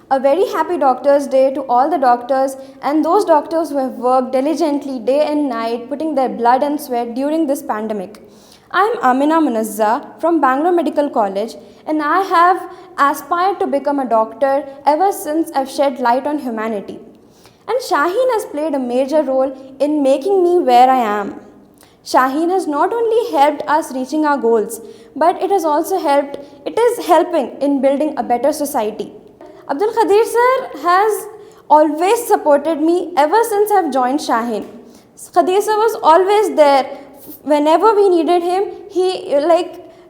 A very happy Doctors' Day to all the doctors and those doctors who have worked diligently day and night putting their blood and sweat during this pandemic. I am Amina Munazza from Bangalore Medical College and I have aspired to become a doctor ever since I've shed light on humanity. And Shaheen has played a major role in making me where I am. Shaheen has not only helped us reaching our goals, but it is helping in building a better society. Abdul Khadir sir has always supported me ever since I've joined Shaheen. Khadir sir was always there whenever we needed him.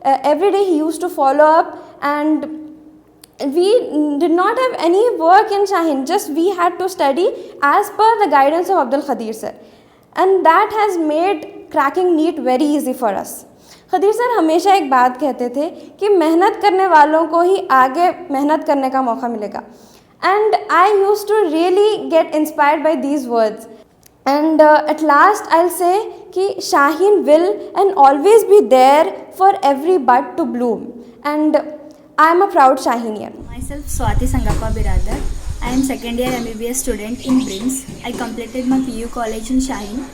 Every day he used to follow up, and we did not have any work in Shaheen, just we had to study as per the guidance of Abdul Khadir sir, and that has made cracking NEET very easy for us. Khadir sir हमेशा एक बात कहते थे कि मेहनत करने वालों को ही आगे मेहनत करने का मौका मिलेगा, and I used to really get inspired by these words. And at last I'll say कि Shaheen will and always be there for every bud to bloom, and I am a proud Shaheenian. Myself Swati Sangappa Biradar. I am second year MBBS student in BRIMS. I completed my PU college in Shaheen.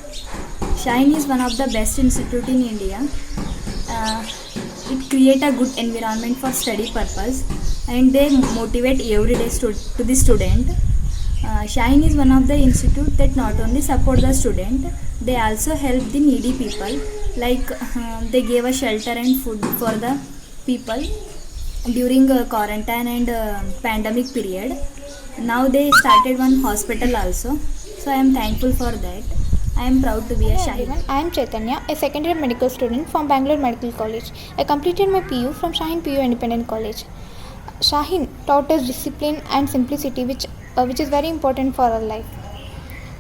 Shaheen is one of the best institute in India. It create a good environment for study purpose, and they motivate every day to the student. Shaheen is one of the institute that not only support the student, they also help the needy people. Like they gave a shelter and food for the people during quarantine and pandemic period. Now they started one hospital also, so I am thankful for that. I am proud to be a Shaheen. I am Chaitanya, a second year medical student from Bangalore Medical College. I completed my PU from Shaheen PU Independent College. Shaheen taught us discipline and simplicity, which is very important for our life.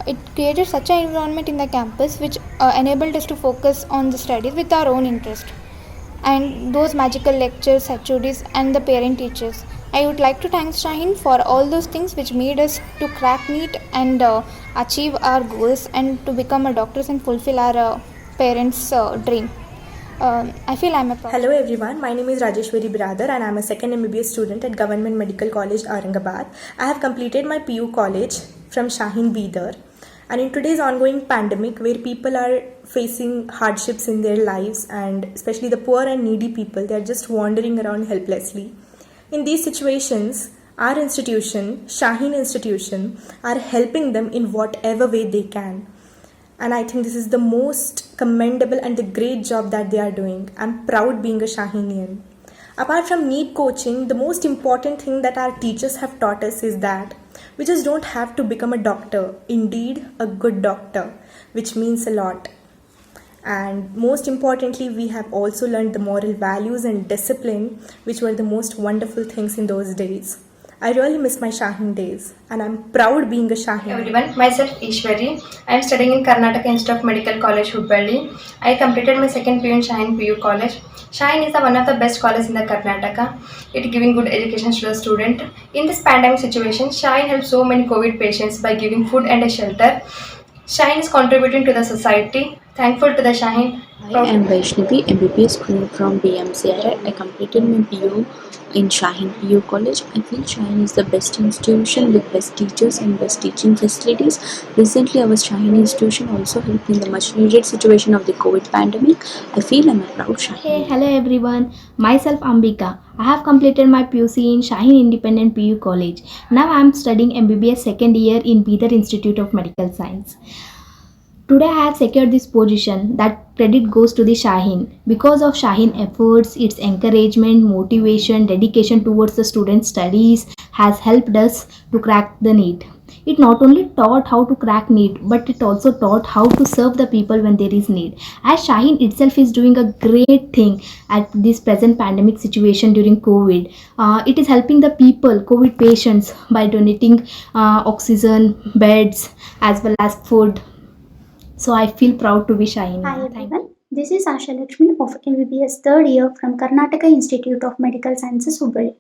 It created such an environment in the campus which enabled us to focus on the studies with our own interest. And those magical lectures, HODs and the parent teachers. I would like to thank Shaheen for all those things which made us to crack NEET and achieve our goals and to become a doctors and fulfill our parents' dream. I feel I am a proud. Hello everyone, my name is Rajeshwari Biradar and I am a second MBBS student at Government Medical College, Aurangabad. I have completed my PU college from Shaheen Bidar. And in today's ongoing pandemic, where people are facing hardships in their lives, and especially the poor and needy people, they are just wandering around helplessly. In these situations, our institution, Shaheen Institution, are helping them in whatever way they can. And I think this is the most commendable and the great job that they are doing. I'm proud being a Shaheenian. Apart from NEET coaching, the most important thing that our teachers have taught us is that we just don't have to become a doctor, indeed a good doctor, which means a lot. And most importantly, we have also learned the moral values and discipline, which were the most wonderful things in those days. I really miss my Shaheen days, and I'm proud being a Shaheen. Everyone, myself Ishwari. I am studying in Karnataka Institute of Medical College, Hubballi. I completed my second PU in Shaheen PU College. Shaheen is one of the best colleges in the Karnataka. It giving good education to the student. In this pandemic situation, Shaheen helped so many COVID patients by giving food and a shelter. Shaheen is contributing to the society. Thankful to the Shaheen. I am Vaishnavi, MBBS student from BMCRI. I completed my PU in Shaheen PU College. I feel Shaheen is the best institution with best teachers and best teaching facilities. Recently, our Shaheen institution also helped in the much needed situation of the COVID pandemic. I feel I'm a proud Shaheen. Hey, hello everyone. Myself Ambika. I have completed my PUC in Shaheen Independent PU College. Now I am studying MBBS second year in Bidar Institute of Medical Science. Today I have secured this position. That credit goes to the Shaheen. Because of Shaheen efforts, its encouragement, motivation, dedication towards the student studies has helped us to crack the NEET. It not only taught how to crack NEET, but it also taught how to serve the people when there is need. As Shaheen itself is doing a great thing at this present pandemic situation during COVID. It is helping the people, COVID patients, by donating oxygen, beds, as well as food. So I feel proud to be Shaheen. Hi everyone, this is Asha Lakshmi of MBBS third year from Karnataka Institute of Medical Sciences, Hubballi.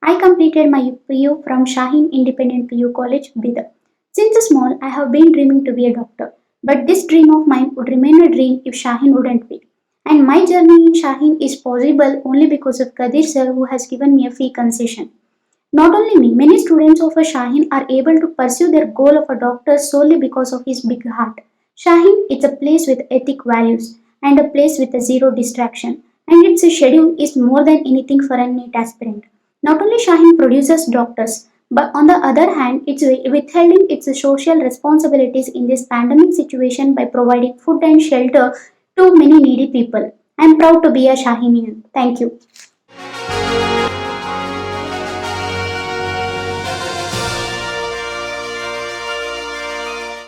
I completed my PU from Shaheen Independent PU College, Bidar. Since small, I have been dreaming to be a doctor, but this dream of mine would remain a dream if Shaheen wouldn't be. And my journey in Shaheen is possible only because of Kadir sir, who has given me a fee concession. Not only me, many students of a Shaheen are able to pursue their goal of a doctor solely because of his big heart. Shaheen is a place with ethic values and a place with a zero distraction, and its schedule is more than anything for a NEET aspirant. Not only Shaheen produces doctors, but on the other hand, it's withholding its social responsibilities in this pandemic situation by providing food and shelter to many needy people. I am proud to be a Shaheenian. Thank you.